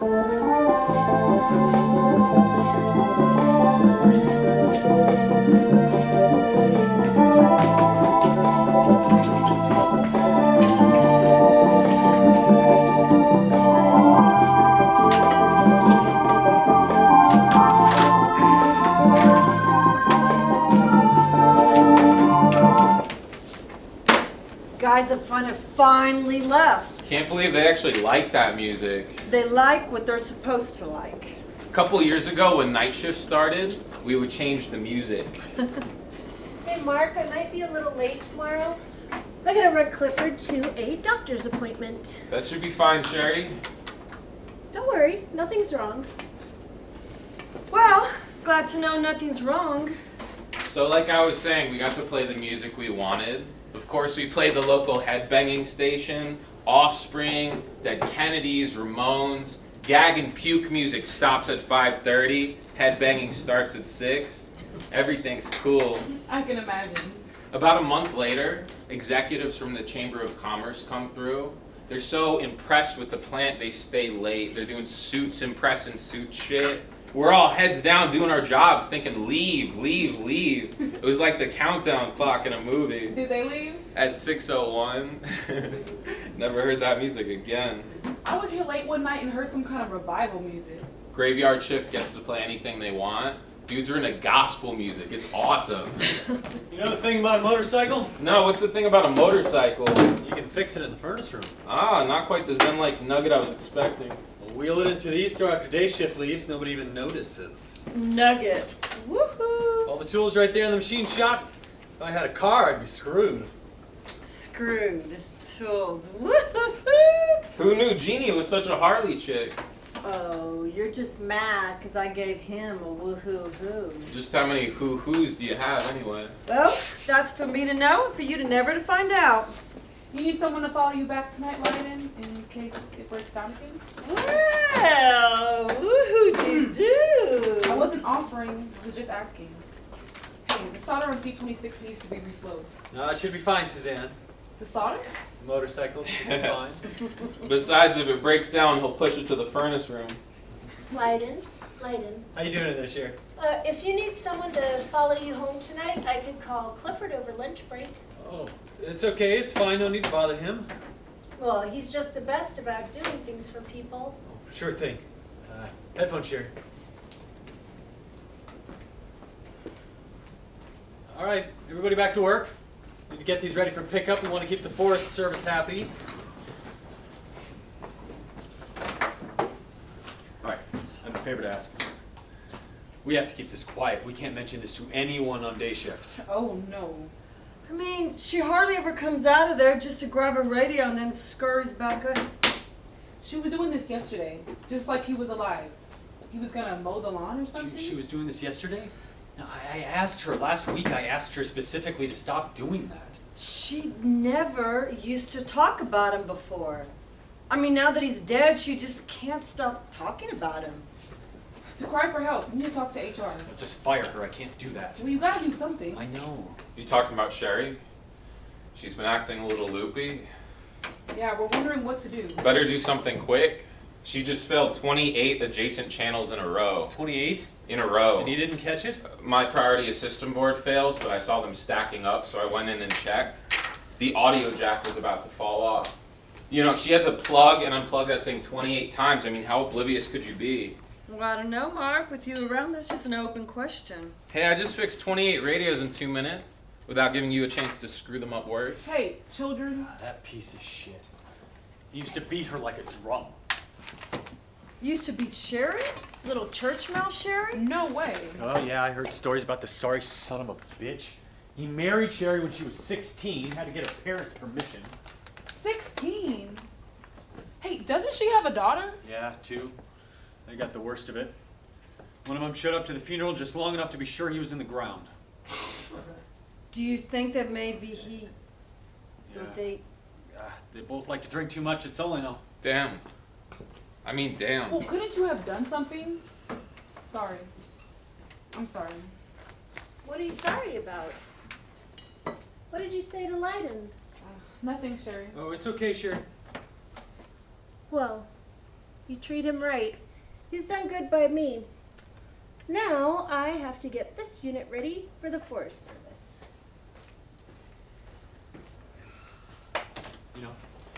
Guys up front have finally left. Can't believe they actually like that music. They like what they're supposed to like. A couple years ago when night shift started, we would change the music. Hey Mark, I might be a little late tomorrow. I gotta run Clifford to a doctor's appointment. That should be fine, Sheri. Don't worry, nothing's wrong. Well, glad to know nothing's wrong. So like I was saying, we got to play the music we wanted. Of course, we played the local headbanging station, Offspring, Dead Kennedys, Ramones. Gag and puke music stops at 5:30. Headbanging starts at 6. Everything's cool. I can imagine. About a month later, executives from the Chamber of Commerce come through. They're so impressed with the plant, they stay late. They're doing suits, impressing suit shit. We're all heads down doing our jobs, thinking leave, leave, leave. It was like the countdown clock in a movie. Did they leave? At 6:01. Never heard that music again. I was here late one night and heard some kind of revival music. Graveyard shift gets to play anything they want. Dudes are into gospel music. It's awesome. You know the thing about a motorcycle? No, what's the thing about a motorcycle? You can fix it in the furnace room. Ah, not quite the zen-like nugget I was expecting. We'll wheel it in through the east door after day shift leaves. Nobody even notices. Nugget. Woohoo! All the tools right there in the machine shop. If I had a car, I'd be screwed. Screwed. Tools. Woohoo! Who knew Jeanie was such a Harley chick? Oh, you're just mad because I gave him a woohoo-hoo. Just how many hoo-hoos do you have anyway? Well, that's for me to know and for you to never to find out. You need someone to follow you back tonight, Lydon, in case it breaks down again? Well, woohoo-doo-doo. I wasn't offering, I was just asking. Hey, the solder on C26 needs to be reflowed. No, it should be fine, Suzanne. The solder? The motorcycle should be fine. Besides, if it breaks down, he'll push it to the furnace room. Lydon. How you doing in this year? If you need someone to follow you home tonight, I could call Clifford over lunch break. Oh, it's okay. It's fine. No need to bother him. Well, he's just the best about doing things for people. Oh, sure thing. Headphone share. All right, everybody back to work. Need to get these ready for pickup. We want to keep the Forest Service happy. All right, I have a favor to ask. We have to keep this quiet. We can't mention this to anyone on day shift. Oh no. I mean, she hardly ever comes out of there just to grab a radio and then scurries back up. She was doing this yesterday, just like he was alive. He was gonna mow the lawn or something? She was doing this yesterday? No, I asked her, last week I asked her specifically to stop doing that. She never used to talk about him before. I mean, now that he's dead, she just can't stop talking about him. It's a cry for help. You need to talk to HR. Just fire her, I can't do that. Well, you gotta do something. I know. You talking about Sheri? She's been acting a little loopy. Yeah, we're wondering what to do. Better do something quick. She just failed 28 adjacent channels in a row. 28? In a row. And you didn't catch it? My priority is system board fails, but I saw them stacking up, so I went in and checked. The audio jack was about to fall off. You know, she had to plug and unplug that thing 28 times. I mean, how oblivious could you be? Well, I don't know, Mark. With you around, that's just an open question. Hey, I just fixed 28 radios in 2 minutes without giving you a chance to screw them up worse. Hey, children. That piece of shit. He used to beat her like a drum. Used to beat Sheri? Little church mouse Sheri? No way. Oh yeah, I heard stories about the sorry son of a bitch. He married Sheri when she was 16, had to get her parents' permission. 16? Hey, doesn't she have a daughter? Yeah, 2. They got the worst of it. One of them showed up to the funeral just long enough to be sure he was in the ground. Do you think that maybe he... Yeah. They both like to drink too much, it's all I know. Damn. I mean, damn. Well, couldn't you have done something? Sorry. I'm sorry. What are you sorry about? What did you say to Lydon? Nothing, Sheri. Oh, it's okay, Sheri. Well, You treat him right. He's done good by me. Now I have to get this unit ready for the Forest Service. You know,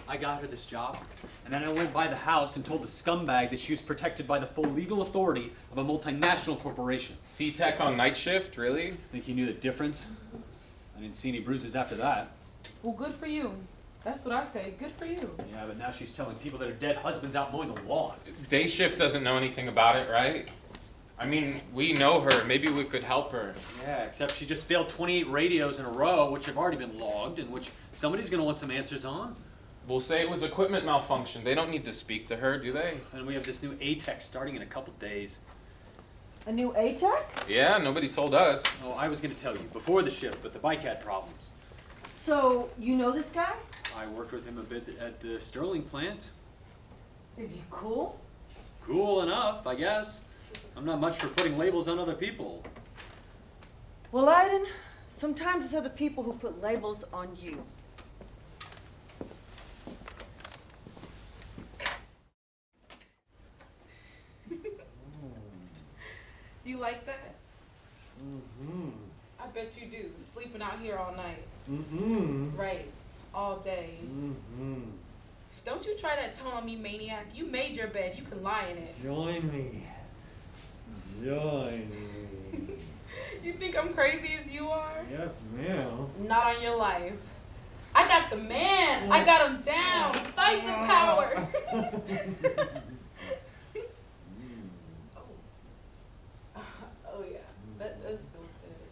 I got her this job, and then I went by the house and told the scumbag that she was protected by the full legal authority of a multinational corporation. C-Tech on night shift, really? Think you knew the difference? I didn't see any bruises after that. Well, good for you. That's what I say. Good for you. Yeah, but now she's telling people that her dead husband's out mowing the lawn. Day shift doesn't know anything about it, right? I mean, we know her. Maybe we could help her. Yeah, except she just failed 28 radios in a row, which have already been logged, and which somebody's going to want some answers on. We'll say it was equipment malfunction. They don't need to speak to her, do they? And we have this new ATEX starting in a couple days. A new ATEC? Yeah, nobody told us. Oh, I was going to tell you before the shift, but the bike had problems. So, you know this guy? I worked with him a bit at the Sterling plant. Is he cool? Cool enough, I guess. I'm not much for putting labels on other people. Well, Lydon, sometimes it's other people who put labels on you. You like that? Mm-hmm. I bet you do. Sleeping out here all night. Mm-hmm. Right. All day. Mm-hmm. Don't you try that tone on me, maniac. You made your bed. You can lie in it. Join me. Join me. You think I'm crazy as you are? Yes, ma'am. Not on your life. I got the man. I got him down. Fight the power. Oh yeah, that does feel good.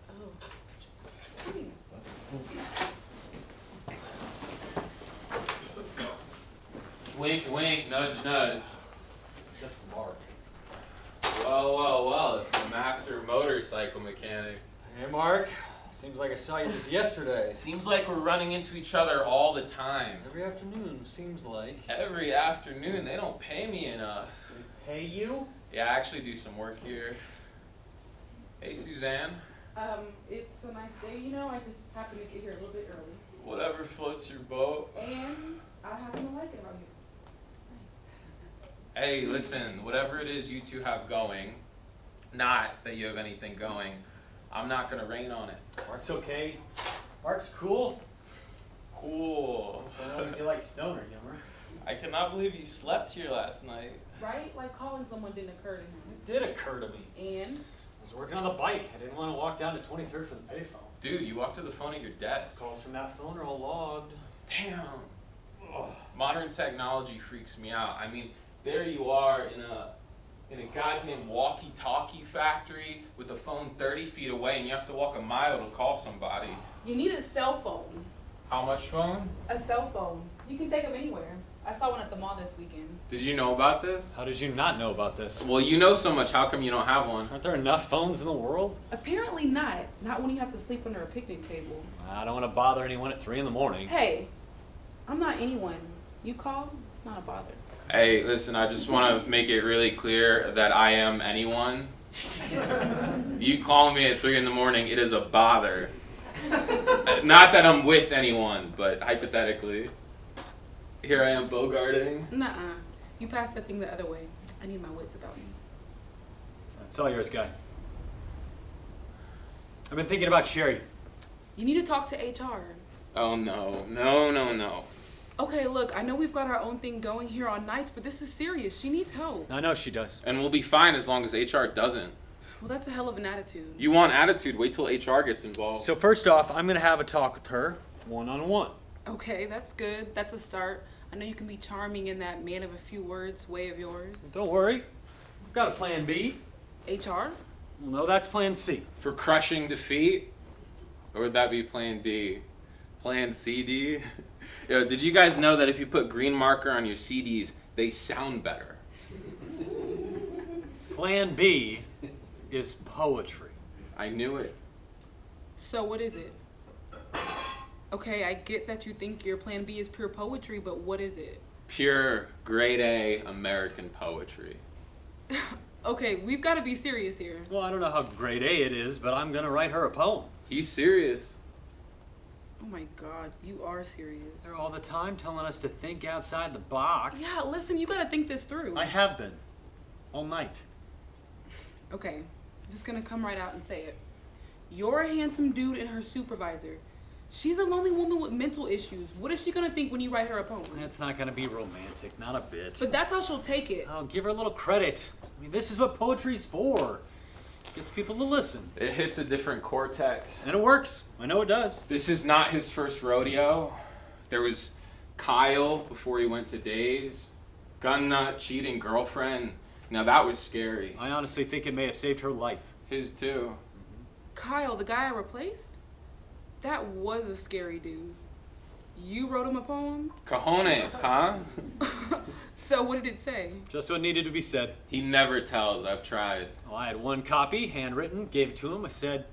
Oh, come here. Wink, wink, nudge, nudge. Just Mark. Well, it's the master motorcycle mechanic. Hey, Mark. Seems like I saw you just yesterday. It seems like we're running into each other all the time. Every afternoon, seems like. Every afternoon, they don't pay me enough. They pay you? Yeah, I actually do some work here. Hey, Suzanne. It's a nice day, you know. I just happened to get here a little bit early. Whatever floats your boat. And I happen to like it around here. It's nice. Hey, listen, whatever it is you two have going, not that you have anything going, I'm not gonna rain on it. Mark's okay. Mark's cool. Cool. I know you like stoner humor. I cannot believe you slept here last night. Right? Like calling someone didn't occur to him. It did occur to me. And I was working on the bike. I didn't want to walk down to 23rd for the payphone. Dude, you walked to the phone at your desk. Calls from that phone are all logged. Damn. Ugh. Modern technology freaks me out. I mean, there you are in a goddamn walkie-talkie factory with a phone 30 feet away, and you have to walk a mile to call somebody. you need a cell phone. How much phone? A cell phone. You can take them anywhere. I saw one at the mall this weekend. Did you know about this? How did you not know about this? Well, you know so much. How come you don't have one? Aren't there enough phones in the world? Apparently not. Not when you have to sleep under a picnic table. I don't want to bother anyone at 3 in the morning. Hey, I'm not anyone. You call, it's not a bother. Hey, listen, I just want to make it really clear that I am anyone. You call me at 3 in the morning, it is a bother. Not that I'm with anyone, but hypothetically. Here I am bogarting. Nuh-uh. You passed that thing the other way. I need my wits about me. It's all yours, guy. I've been thinking about Sheri. You need to talk to HR. Oh no, no. Okay, look, I know we've got our own thing going here on nights, but this is serious. She needs help. I know she does. And we'll be fine as long as HR doesn't. Well, that's a hell of an attitude. You want attitude, wait till HR gets involved. So first off, I'm going to have a talk with her, one-on-one. Okay, that's good. That's a start. I know you can be charming in that man of a few words way of yours. Don't worry. I've got a plan B. HR? Well, no, that's plan C. For crushing defeat? Or would that be plan D? Plan CD? Yo, did you guys know that if you put green marker on your CDs, they sound better? Plan B is poetry. I knew it. So what is it? Okay, I get that you think your plan B is pure poetry, but what is it? Pure, grade A American poetry. Okay, we've got to be serious here. Well, I don't know how grade A it is, but I'm going to write her a poem. He's serious. Oh my God, you are serious. They're all the time telling us to think outside the box. Yeah, listen, you gotta think this through. I have been. All night. Okay, just gonna come right out and say it. You're a handsome dude and her supervisor. She's a lonely woman with mental issues. What is she gonna think when you write her a poem? That's not gonna be romantic, not a bit. But that's how she'll take it. Oh, give her a little credit. I mean, this is what poetry's for. Gets people to listen. It hits a different cortex. And it works. I know it does. This is not his first rodeo. There was Kyle before he went to Days. Gun nut, cheating girlfriend. Now that was scary. I honestly think it may have saved her life. His too. Kyle, the guy I replaced? That was a scary dude. You wrote him a poem? Cojones, huh? So what did it say? Just what needed to be said. He never tells. I've tried. Well, I had one copy, handwritten, gave it to him. I said,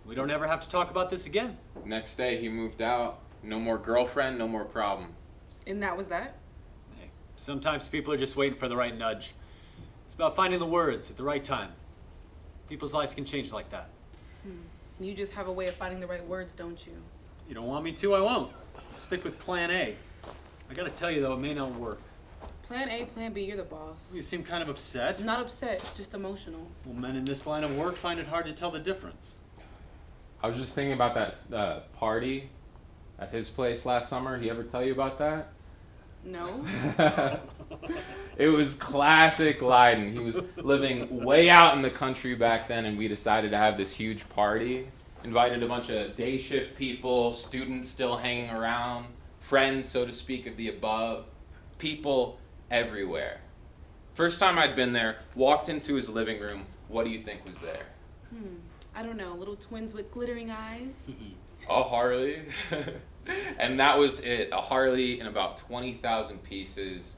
we don't ever have to talk about this again. Next day he moved out. No more girlfriend, no more problem. And that was that? Hey, sometimes people are just waiting for the right nudge. It's about finding the words at the right time. People's lives can change like that. You just have a way of finding the right words, don't you? You don't want me to, I won't. Stick with plan A. I gotta tell you though, it may not work. Plan A, plan B, you're the boss. You seem kind of upset. Not upset, just emotional. Well, men in this line of work find it hard to tell the difference. I was just thinking about that party at his place last summer. He ever tell you about that? No? It was classic Lydon. He was living way out in the country back then, and we decided to have this huge party. Invited a bunch of day shift people, students still hanging around, friends, so to speak, of the above, people everywhere. First time I'd been there, walked into his living room. What do you think was there? I don't know, little twins with glittering eyes? A Harley. And that was it. A Harley in about 20,000 pieces.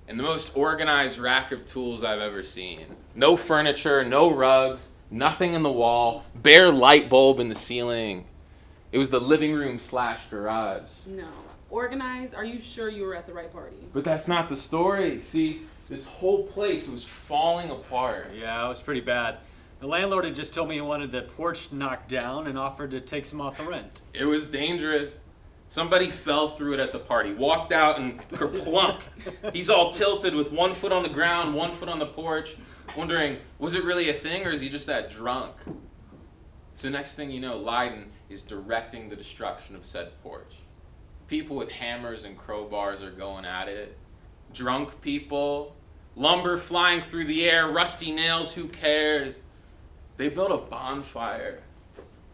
And the most organized rack of tools I've ever seen. No furniture, no rugs, nothing in the wall, bare light bulb in the ceiling. It was the living room / garage. No. Organized? Are you sure you were at the right party? But that's not the story. See, this whole place was falling apart. Yeah, it was pretty bad. The landlord had just told me he wanted the porch knocked down and offered to take some off the rent. It was dangerous. Somebody fell through it at the party, walked out and kerplunk. He's all tilted with 1 foot on the ground, 1 foot on the porch, wondering, was it really a thing or is he just that drunk? So next thing you know, Lydon is directing the destruction of said porch. People with hammers and crowbars are going at it. Drunk people, lumber flying through the air, rusty nails, who cares? They built a bonfire.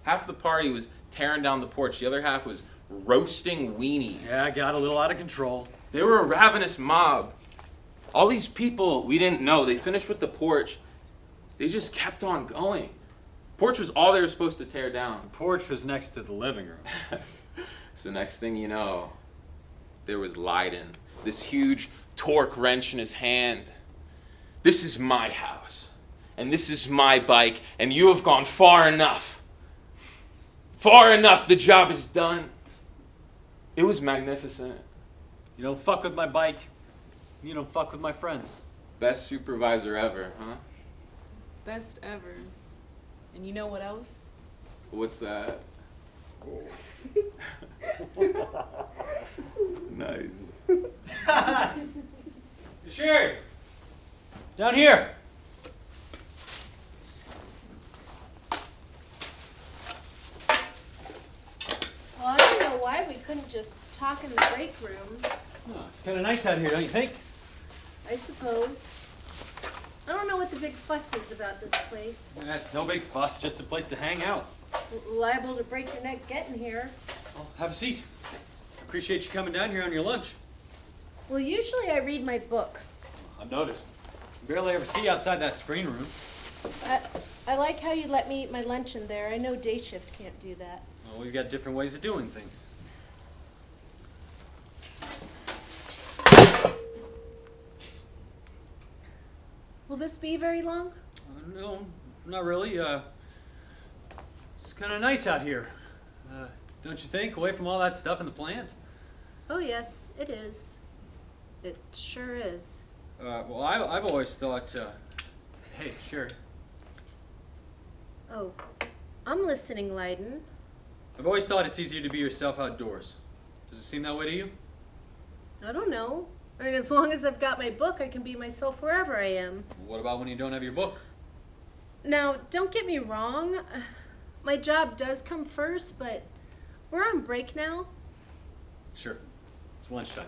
Half the party was tearing down the porch, the other half was roasting weenies. Yeah, got a little out of control. They were a ravenous mob. All these people we didn't know, they finished with the porch. They just kept on going. Porch was all they were supposed to tear down. The porch was next to the living room. So next thing you know, there was Lydon, this huge torque wrench in his hand. This is my house, and this is my bike, and you have gone far enough. Far enough, the job is done. It was magnificent. You don't fuck with my bike, you don't fuck with my friends. Best supervisor ever, huh? Best ever. And you know what else? What's that? Nice. Sheri! Down here! Well, I don't know why we couldn't just talk in the break room. Oh, it's kind of nice out here, don't you think? I suppose. I don't know what the big fuss is about this place. It's no big fuss, just a place to hang out. Liable to break your neck getting here. Well, have a seat. Appreciate you coming down here on your lunch. Well, usually I read my book. I've noticed. Barely ever see you outside that screen room. I like how you let me eat my lunch in there. I know day shift can't do that. Well, we've got different ways of doing things. Will this be very long? No, not really. It's kind of nice out here. Don't you think? Away from all that stuff in the plant? Oh, yes, it is. It sure is. Well, I've always thought, hey, Sheri. Oh, I'm listening, Lydon. I've always thought it's easier to be yourself outdoors. Does it seem that way to you? I don't know. I mean, as long as I've got my book, I can be myself wherever I am. What about when you don't have your book? Now, don't get me wrong. My job does come first, but we're on break now. Sure. It's lunchtime.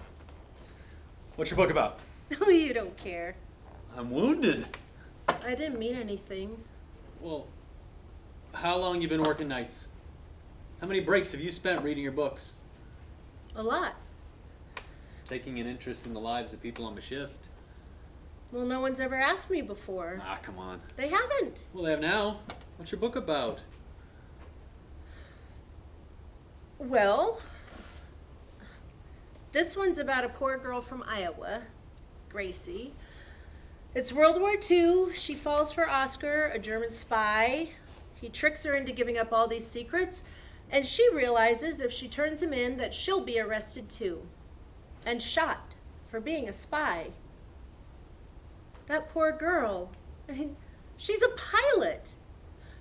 What's your book about? Oh, you don't care. I'm wounded. I didn't mean anything. Well, how long you been working nights? How many breaks have you spent reading your books? A lot. Taking an interest in the lives of people on the shift? Well, no one's ever asked me before. Ah, come on. They haven't. Well, they have now. What's your book about? Well, this one's about a poor girl from Iowa, Gracie. It's World War II. She falls for Oscar, a German spy. He tricks her into giving up all these secrets, and she realizes if she turns him in that she'll be arrested too and shot for being a spy. That poor girl, I mean, she's a pilot.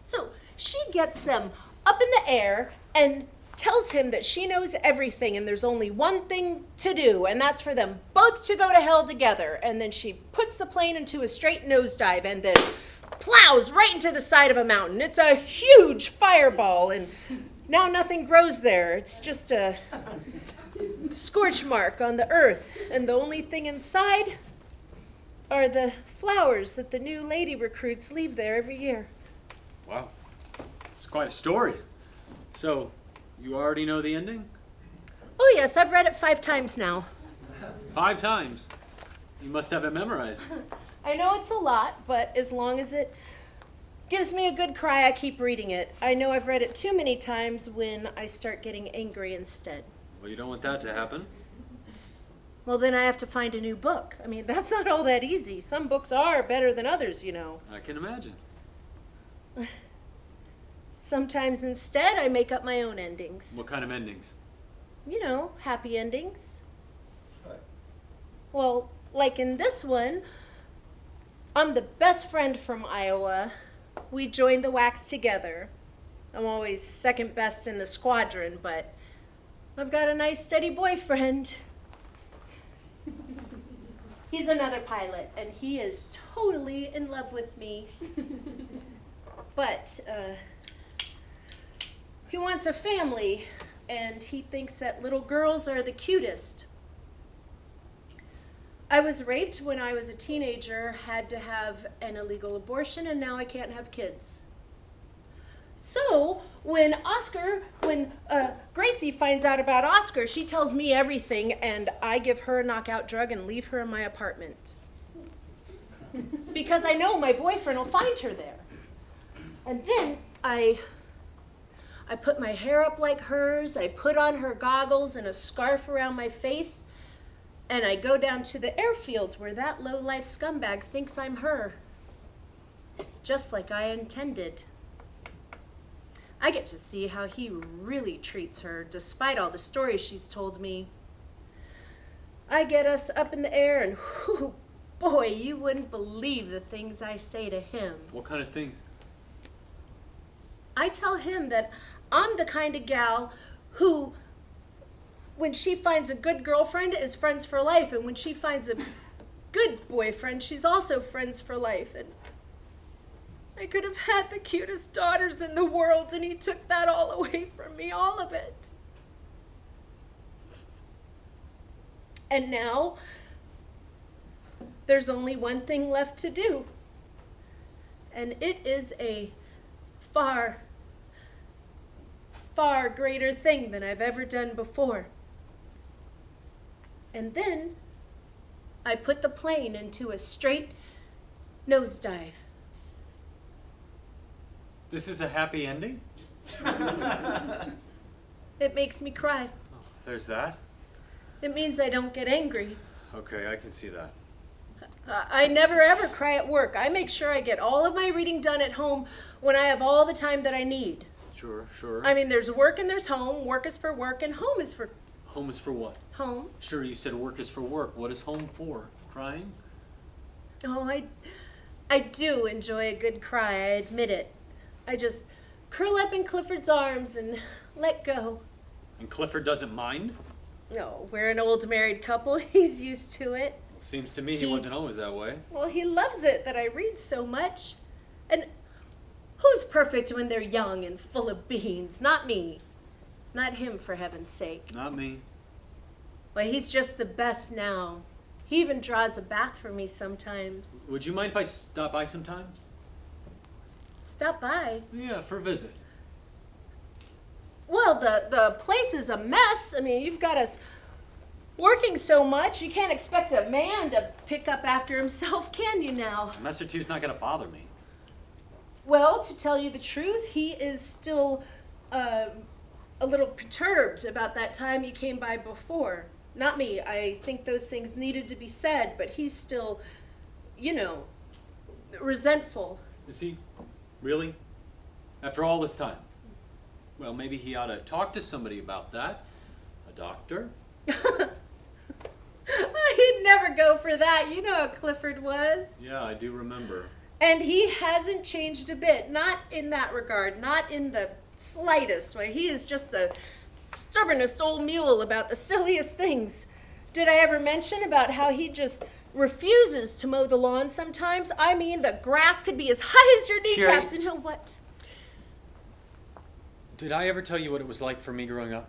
So she gets them up in the air and tells him that she knows everything and there's only one thing to do, and that's for them both to go to hell together. And then she puts the plane into a straight nosedive and then plows right into the side of a mountain. It's a huge fireball, and now nothing grows there. It's just a scorch mark on the earth, and the only thing inside are the flowers that the new lady recruits leave there every year. Wow. It's quite a story. So, you already know the ending? Oh yes, I've read it 5 times now. 5 times? You must have it memorized. I know it's a lot, but as long as it gives me a good cry, I keep reading it. I know I've read it too many times when I start getting angry instead. Well, you don't want that to happen. Well, then I have to find a new book. I mean, that's not all that easy. Some books are better than others, you know. I can imagine. Sometimes instead, I make up my own endings. What kind of endings? You know, happy endings. Well, like in this one, I'm the best friend from Iowa. We joined the wax together. I'm always second best in the squadron, but I've got a nice steady boyfriend. He's another pilot, and he is totally in love with me. But he wants a family, and he thinks that little girls are the cutest. I was raped when I was a teenager, had to have an illegal abortion, and now I can't have kids. So when Gracie finds out about Oscar, she tells me everything, and I give her a knockout drug and leave her in my apartment. Because I know my boyfriend will find her there. And then I put my hair up like hers, I put on her goggles and a scarf around my face, and I go down to the airfield where that low-life scumbag thinks I'm her. Just like I intended. I get to see how he really treats her, despite all the stories she's told me. I get us up in the air, and whew, boy, you wouldn't believe the things I say to him. What kind of things? I tell him that I'm the kind of gal who, when she finds a good girlfriend, is friends for life, and when she finds a good boyfriend, she's also friends for life. And I could have had the cutest daughters in the world, and he took that all away from me, all of it. And now, there's only one thing left to do. And it is a far, far greater thing than I've ever done before. And then, I put the plane into a straight nosedive. This is a happy ending? It makes me cry. Oh, there's that. It means I don't get angry. Okay, I can see that. I never ever cry at work. I make sure I get all of my reading done at home when I have all the time that I need. Sure, sure. I mean, there's work and there's home. Work is for work and home is for Home is for what? home. Sure, you said work is for work. What is home for? Crying? Oh, I do enjoy a good cry, I admit it. I just curl up in Clifford's arms and let go. And Clifford doesn't mind? No, we're an old married couple. He's used to it. Seems to me he wasn't always that way. Well, he loves it that I read so much. And who's perfect when they're young and full of beans? Not me. Not him, for heaven's sake. Not me. Well, he's just the best now. He even draws a bath for me sometimes. Would you mind if I stop by sometime? Stop by. Yeah, for a visit. Well, the place is a mess. I mean, you've got us working so much, you can't expect a man to pick up after himself, can you now? A mess or two's not gonna bother me. Well, to tell you the truth, he is still a little perturbed about that time you came by before. Not me. I think those things needed to be said, but he's still, resentful. Is he? Really? After all this time? Well, maybe he ought to talk to somebody about that. A doctor? He'd never go for that. You know how Clifford was. Yeah, I do remember. And he hasn't changed a bit. Not in that regard. Not in the slightest way. He is just the stubbornest old mule about the silliest things. Did I ever mention about how he just refuses to mow the lawn sometimes? I mean, the grass could be as high as your kneecaps, Sheri. and he'll what? Did I ever tell you what it was like for me growing up?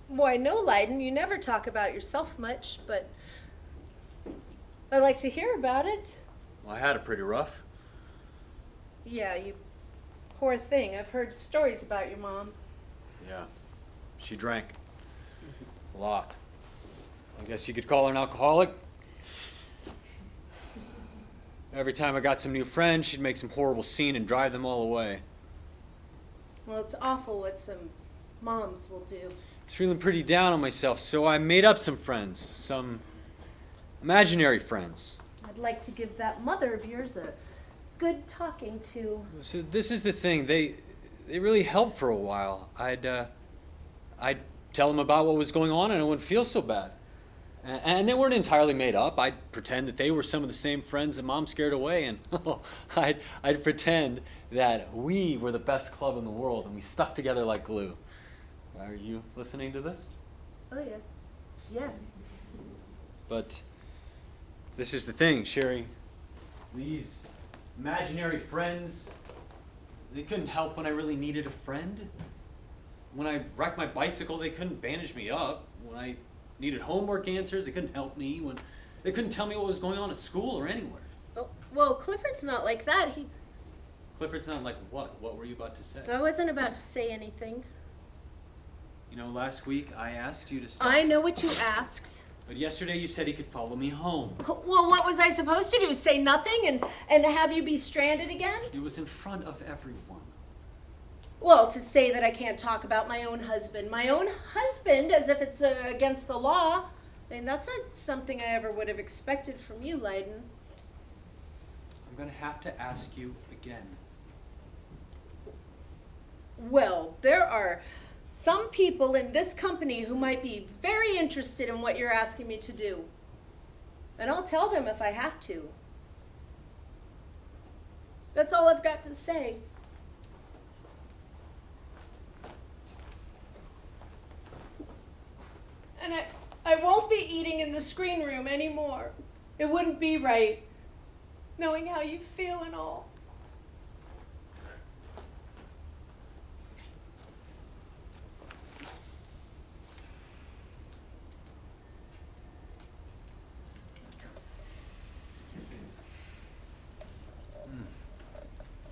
Why, no, Lydon, you never talk about yourself much, but I like to hear about it. Well, I had it pretty rough. Yeah, you poor thing. I've heard stories about your mom. Yeah. She drank. A lot. I guess you could call her an alcoholic. Every time I got some new friends, she'd make some horrible scene and drive them all away. Well, it's awful what some moms will do. I was feeling pretty down on myself, so I made up some friends. Some imaginary friends. I'd like to give that mother of yours a good talking to. So this is the thing. They really helped for a while. I'd tell them about what was going on and I wouldn't feel so bad. And they weren't entirely made up. I'd pretend that they were some of the same friends that Mom scared away, and I'd pretend that we were the best club in the world and we stuck together like glue. Are you listening to this? Oh, yes. Yes. But this is the thing, Sheri. These imaginary friends, they couldn't help when I really needed a friend. When I wrecked my bicycle, they couldn't bandage me up. When I needed homework answers, they couldn't help me. When they couldn't tell me what was going on at school or anywhere. Oh, well, Clifford's not like that. Clifford's not like what? What were you about to say? I wasn't about to say anything. You know, last week I asked you to stop. I know what you asked. But yesterday you said he could follow me home. Well, what was I supposed to do? Say nothing and have you be stranded again? It was in front of everyone. Well, to say that I can't talk about my own husband. My own husband, as if it's against the law. I mean, that's not something I ever would have expected from you, Lydon. I'm going to have to ask you again. Well, there are some people in this company who might be very interested in what you're asking me to do. And I'll tell them if I have to. That's all I've got to say. And I won't be eating in the screen room anymore. It wouldn't be right, knowing how you feel and all.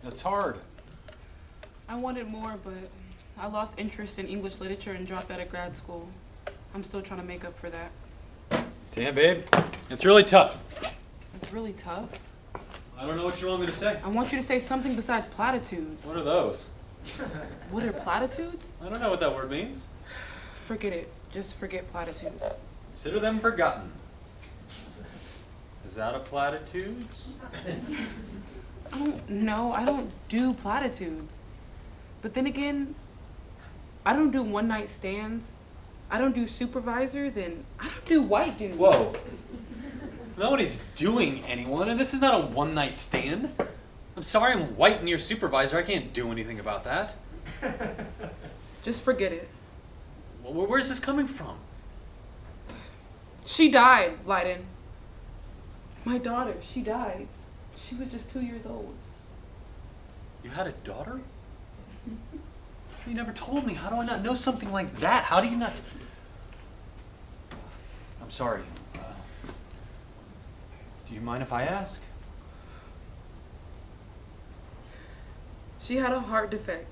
That's hard. I wanted more, but I lost interest in English literature and dropped out of grad school. I'm still trying to make up for that. Damn, babe. It's really tough. It's really tough. I don't know what you want me to say. I want you to say something besides platitudes. What are those? What are platitudes? I don't know what that word means. Forget it. Just forget platitudes. Consider them forgotten. Is that a platitude? I don't do platitudes. But then again, I don't do one-night stands. I don't do supervisors, and I don't do white dudes. Whoa. Nobody's doing anyone, and this is not a one-night stand. I'm sorry I'm white and your supervisor. I can't do anything about that. Just forget it. Well, where's this coming from? She died, Lydon. My daughter, she died. She was just 2 years old. You had a daughter? You never told me. How do I not know something like that? How do you not... I'm sorry. Do you mind if I ask? She had a heart defect.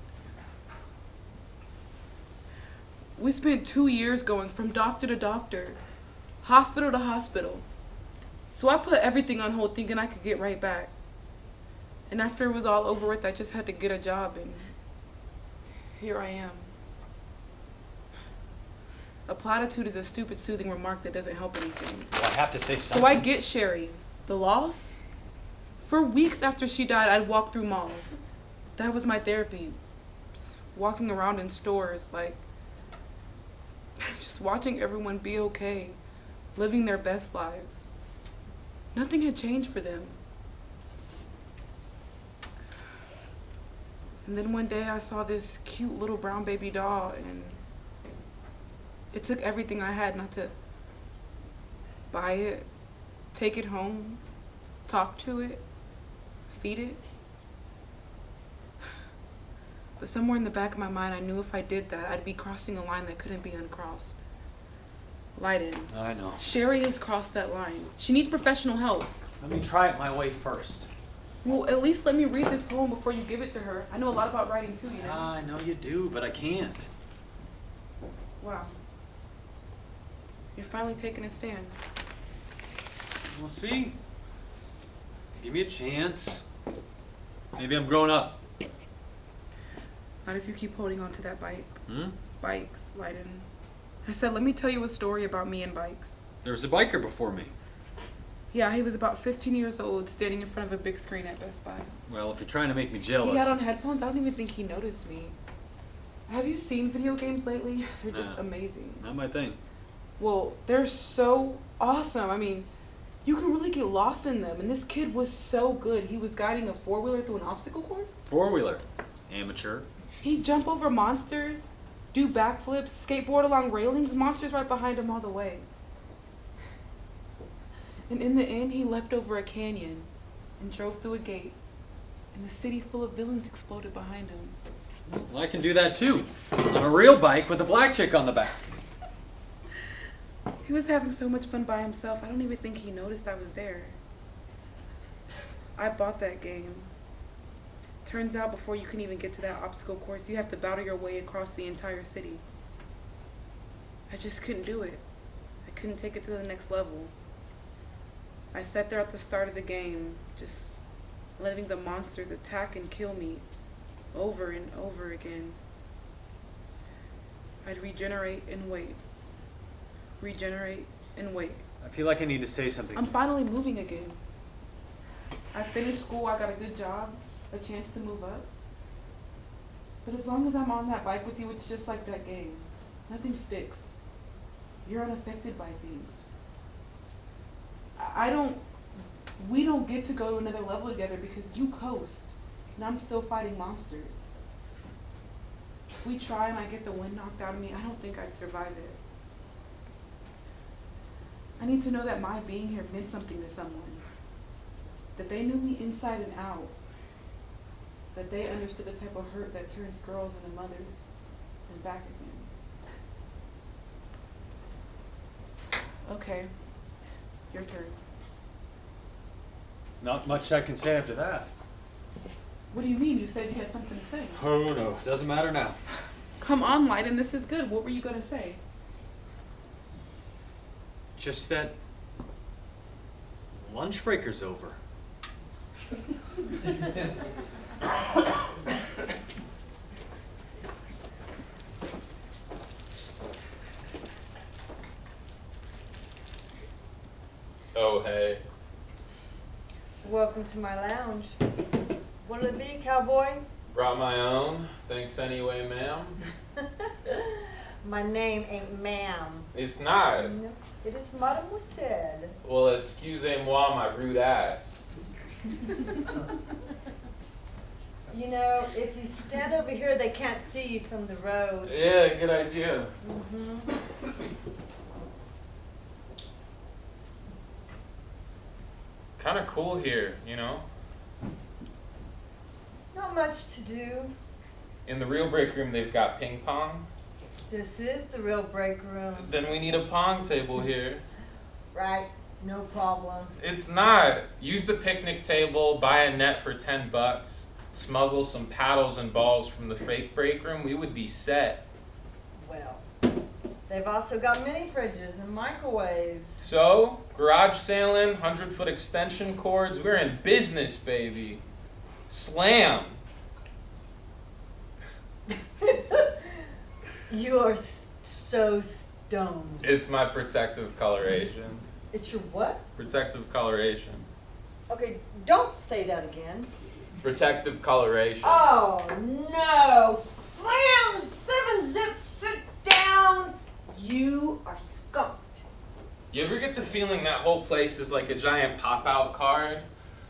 We spent 2 years going from doctor to doctor, hospital to hospital. So I put everything on hold thinking I could get right back. And after it was all over with, I just had to get a job, and here I am. A platitude is a stupid soothing remark that doesn't help anything. Well, I have to say something. So I get Sheri. The loss? For weeks after she died, I'd walk through malls. That was my therapy. Walking around in stores, like, just watching everyone be okay, living their best lives. Nothing had changed for them. And then one day I saw this cute little brown baby doll, and it took everything I had not to buy it, take it home, talk to it, feed it. But somewhere in the back of my mind, I knew if I did that, I'd be crossing a line that couldn't be uncrossed. Lydon. I know. Sheri has crossed that line. She needs professional help. Let me try it my way first. Well, at least let me read this poem before you give it to her. I know a lot about writing too, you know? I know you do, but I can't. Wow. You're finally taking a stand. We'll see. Give me a chance. Maybe I'm growing up. Not if you keep holding on to that bike. Hmm? Bikes, Lydon. I said, let me tell you a story about me and bikes. There was a biker before me. Yeah, he was about 15 years old, standing in front of a big screen at Best Buy. Well, if you're trying to make me jealous... He had on headphones. I don't even think he noticed me. Have you seen video games lately? They're just amazing. Not my thing. Well, they're so awesome. I mean, you can really get lost in them. And this kid was so good. He was guiding a four-wheeler through an obstacle course. Four-wheeler. Amateur. He'd jump over monsters, do backflips, skateboard along railings, monsters right behind him all the way. And in the end, he leapt over a canyon and drove through a gate. And the city full of villains exploded behind him. Well, I can do that too. On a real bike with a black chick on the back. He was having so much fun by himself, I don't even think he noticed I was there. I bought that game. Turns out before you can even get to that obstacle course, you have to battle your way across the entire city. I just couldn't do it. I couldn't take it to the next level. I sat there at the start of the game, just letting the monsters attack and kill me over and over again. I'd regenerate and wait. Regenerate and wait. I feel like I need to say something. I'm finally moving again. I finished school, I got a good job, a chance to move up. But as long as I'm on that bike with you, it's just like that game. Nothing sticks. You're unaffected by things. We don't get to go to another level together because you coast, and I'm still fighting monsters. If we try and I get the wind knocked out of me, I don't think I'd survive it. I need to know that my being here meant something to someone. That they knew me inside and out. That they understood the type of hurt that turns girls into mothers and back again. Okay, your turn. Not much I can say after that. What do you mean? You said you had something to say. Oh no, doesn't matter now. Come on, Lydon, this is good. What were you gonna say? Just that lunch breaker's over. Oh, hey. Welcome to my lounge. What'll it be, cowboy? Brought my own. Thanks anyway, ma'am. My name ain't ma'am. It's not. No, it is mademoiselle. Well, excusez-moi, my rude ass. You know, if you stand over here, they can't see you from the road. Yeah, good idea. Kind of cool here, you know? Not much to do. In the real break room, they've got ping pong. This is the real break room. Then we need a pong table here. Right, no problem. It's not. Use the picnic table, buy a net for $10, smuggle some paddles and balls from the fake break room, we would be set. Well, they've also got mini fridges and microwaves. So, garage sailing, 100-foot extension cords, we're in business, baby. Slam. You are so stoned. It's my protective coloration. It's your what? Protective coloration. Okay, don't say that again. Protective coloration. Oh, no. Slam, 7-zip, sit down. You are skunked. You ever get the feeling that whole place is like a giant pop-out card?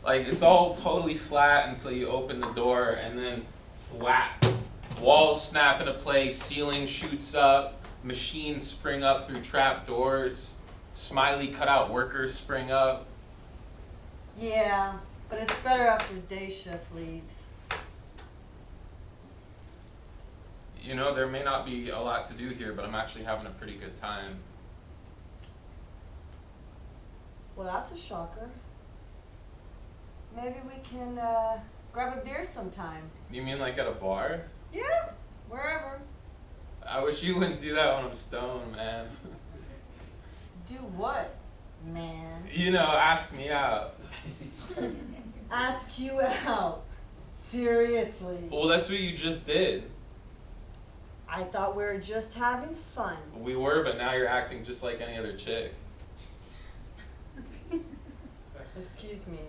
Like, it's all totally flat until you open the door, and then flat. Walls snap into place, ceiling shoots up, machines spring up through trap doors, smiley cutout workers spring up. Yeah, but it's better after day shift leaves. You know, there may not be a lot to do here, but I'm actually having a pretty good time. Well, that's a shocker. Maybe we can grab a beer sometime. You mean like at a bar? Yeah, wherever. I wish you wouldn't do that when I'm stoned, man. Do what, man? You know, ask me out. Ask you out. Seriously. Well, that's what you just did. I thought we were just having fun. We were, but now you're acting just like any other chick. Excuse me.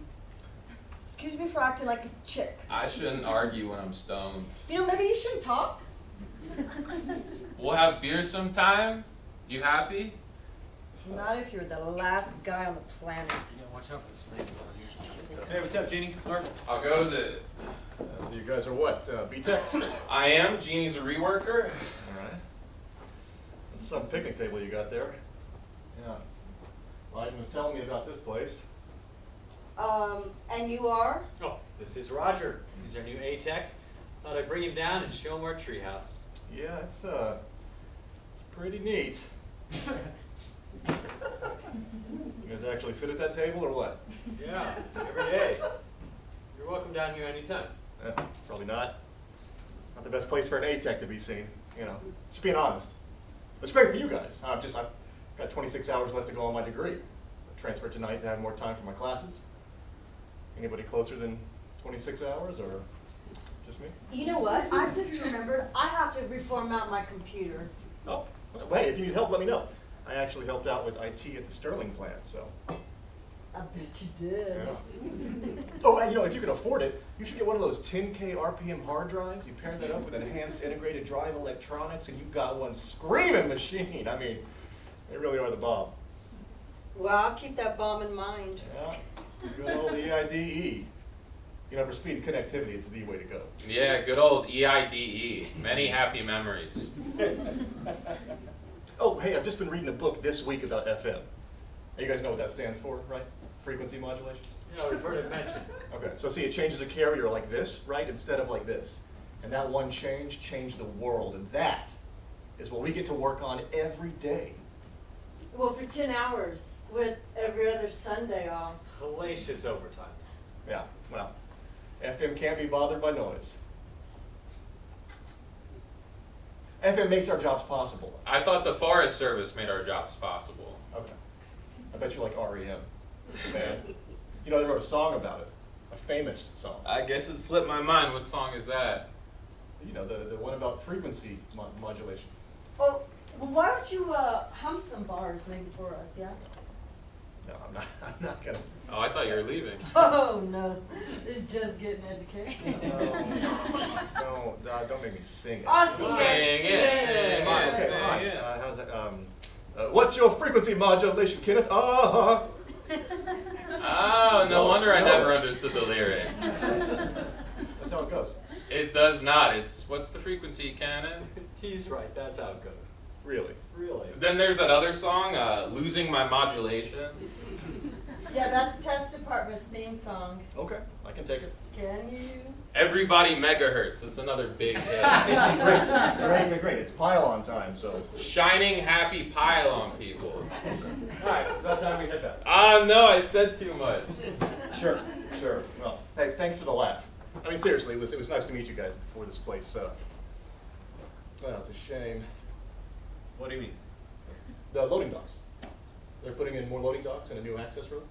Excuse me for acting like a chick. I shouldn't argue when I'm stoned. You know, maybe you shouldn't talk. We'll have beer sometime. You happy? Not if you're the last guy on the planet. Yeah, watch out for the snakes down here. Hey, what's up, Jeanie? Mark? How goes it? So you guys are what, B-Techs? I am. Jeannie's a reworker. Alright. That's some picnic table you got there. Yeah. Lydon was telling me about this place. And you are? Oh, this is Roger. He's our new A-Tech. Thought I'd bring him down and show him our treehouse. Yeah, it's pretty neat. You guys actually sit at that table or what? Yeah, every day. You're welcome down here anytime. Probably not. Not the best place for an A-Tech to be seen, you know. Just being honest. It's great for you guys. I've got 26 hours left to go on my degree. So I transferred tonight to have more time for my classes. Anybody closer than 26 hours or just me? You know what? I just remembered I have to reformat my computer. Oh, wait, if you need help, let me know. I actually helped out with IT at the Sterling plant, so. I bet you did. Yeah. Oh, and you know, if you can afford it, you should get one of those 10K RPM hard drives. You pair that up with enhanced integrated drive electronics, and you've got one screaming machine. I mean, they really are the bomb. Well, I'll keep that bomb in mind. Yeah, good old EIDE. You know, for speed connectivity, it's the way to go. Yeah, good old EIDE. Many happy memories. Oh, hey, I've just been reading a book this week about FM. You guys know what that stands for, right? Frequency modulation? Yeah, we've heard it mentioned. Okay, so see, it changes a carrier like this, right, instead of like this. And that one change changed the world, and that is what we get to work on every day. Well, for 10 hours with every other Sunday off. Hellacious overtime. Yeah, well, FM can't be bothered by noise. FM makes our jobs possible. I thought the Forest Service made our jobs possible. Okay. I bet you like REM. Man. You know, they wrote a song about it. A famous song. I guess it slipped my mind. What song is that? You know, the one about frequency modulation. Oh, well, why don't you hum some bars maybe for us, yeah? No, I'm not gonna. Oh, I thought you were leaving. Oh, no. It's just getting education. No, don't make me sing it. Oh, Sing it, Fine, okay, sing fine. it. How's that? What's your frequency modulation, Kenneth? Oh, no wonder I never understood the lyrics. That's how it goes. It does not. It's, what's the frequency, Cannon? He's right, that's how it goes. Really? Really? Then there's that other song, Losing My Modulation. Yeah, that's Test Department's theme song. Okay, I can take it. Can you? Everybody Megahertz. That's another big hit. Great. It's pile-on time, so. Shining happy pile-on people. Alright, it's about time we head back. Ah, no, I said too much. Sure. Well, hey, thanks for the laugh. I mean, seriously, it was nice to meet you guys before this place, well, it's a shame. What do you mean? The loading docks. They're putting in more loading docks and a new access road?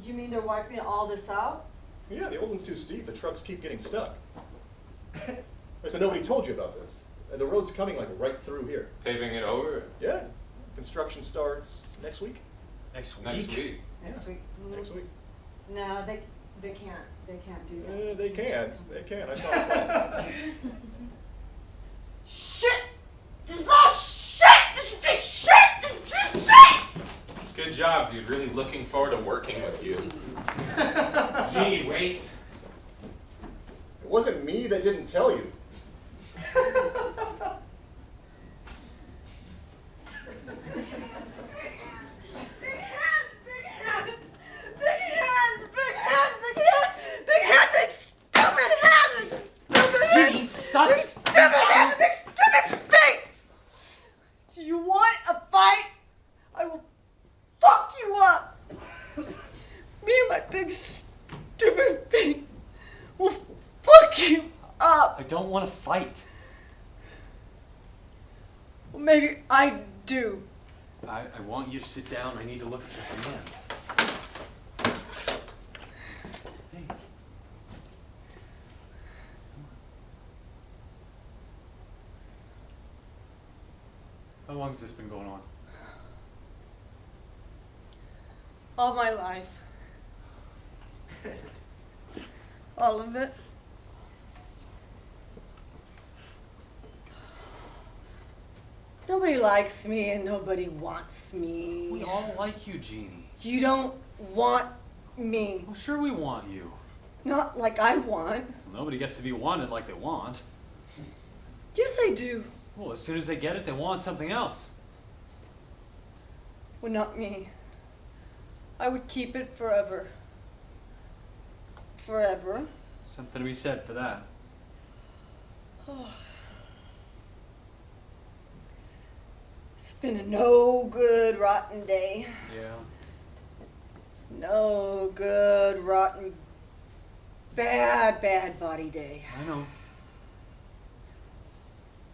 You mean they're wiping all this out? Yeah, the old one's too steep. The trucks keep getting stuck. So nobody told you about this. The road's coming like right through here. Paving it over Yeah. Construction starts next week. Next week? next week. Next week. Next week. No, they can't. They can't do that. They can. I saw the plan. Shit! This is all shit! This is just shit! This is just shit! Good job, dude. Really looking forward to working with you. Jeanie, wait. It wasn't me that didn't tell you. Stop it! Stupid hands, big stupid feet! Do you want a fight? I will fuck you up! Me and my big stupid feet will fuck you up! I don't want to fight. Well, maybe I do. I want you to sit down. I need to look at your hand. Hey. How long has this been going on? All my life. All of it. Nobody likes me and nobody wants me. We all like you, Jeanie. You don't want me. Well, sure we want you. Not like I want. Well, nobody gets to be wanted like they want. Yes, I do. Well, as soon as they get it, they want something else. Well, not me. I would keep it forever. Forever. Something to be said for that. It's been a no good, rotten day. Yeah. No good, rotten, bad body day. I know.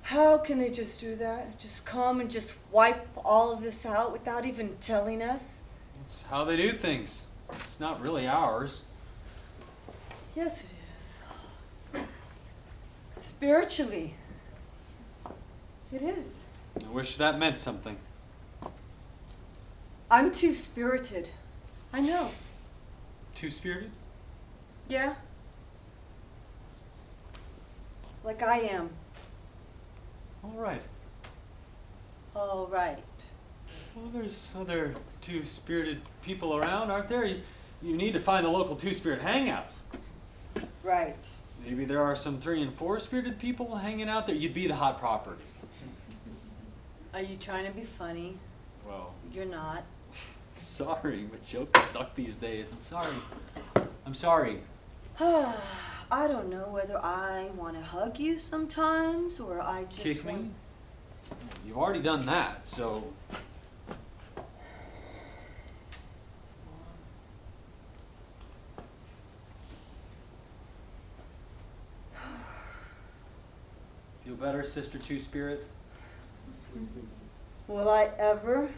How can they just do that? Just come and just wipe all of this out without even telling us? It's how they do things. It's not really ours. Yes, it is. Spiritually, it is. I wish that meant something. I'm too spirited. I know. Two-spirited? Yeah. Like I am. All right. All right. Well, there's other two-spirited people around, aren't there? You need to find a local two-spirit hangout. Right. Maybe there are some 3- and 4-spirited people hanging out there. You'd be the hot property. Are you trying to be funny? Well, You're not. sorry, but jokes suck these days. I'm sorry. I'm sorry. I don't know whether I want to hug you sometimes or I just Kick want... me? You've already done that, so... Feel better, Sister Two-Spirit? Will I ever?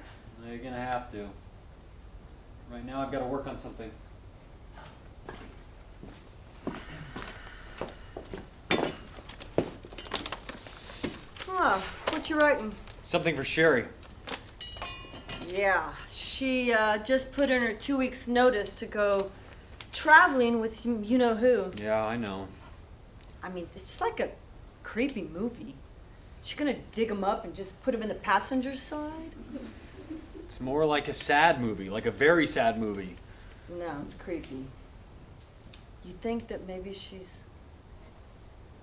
No, you're gonna have to. Right now I've got to work on something. What you writing? Something for Sheri. Yeah, she just put in her 2 weeks notice to go traveling with you know who. Yeah, I know. I mean, it's just like a creepy movie. She gonna dig him up and just put him in the passenger side? It's more like a sad movie, like a very sad movie. No, it's creepy. You think that maybe she's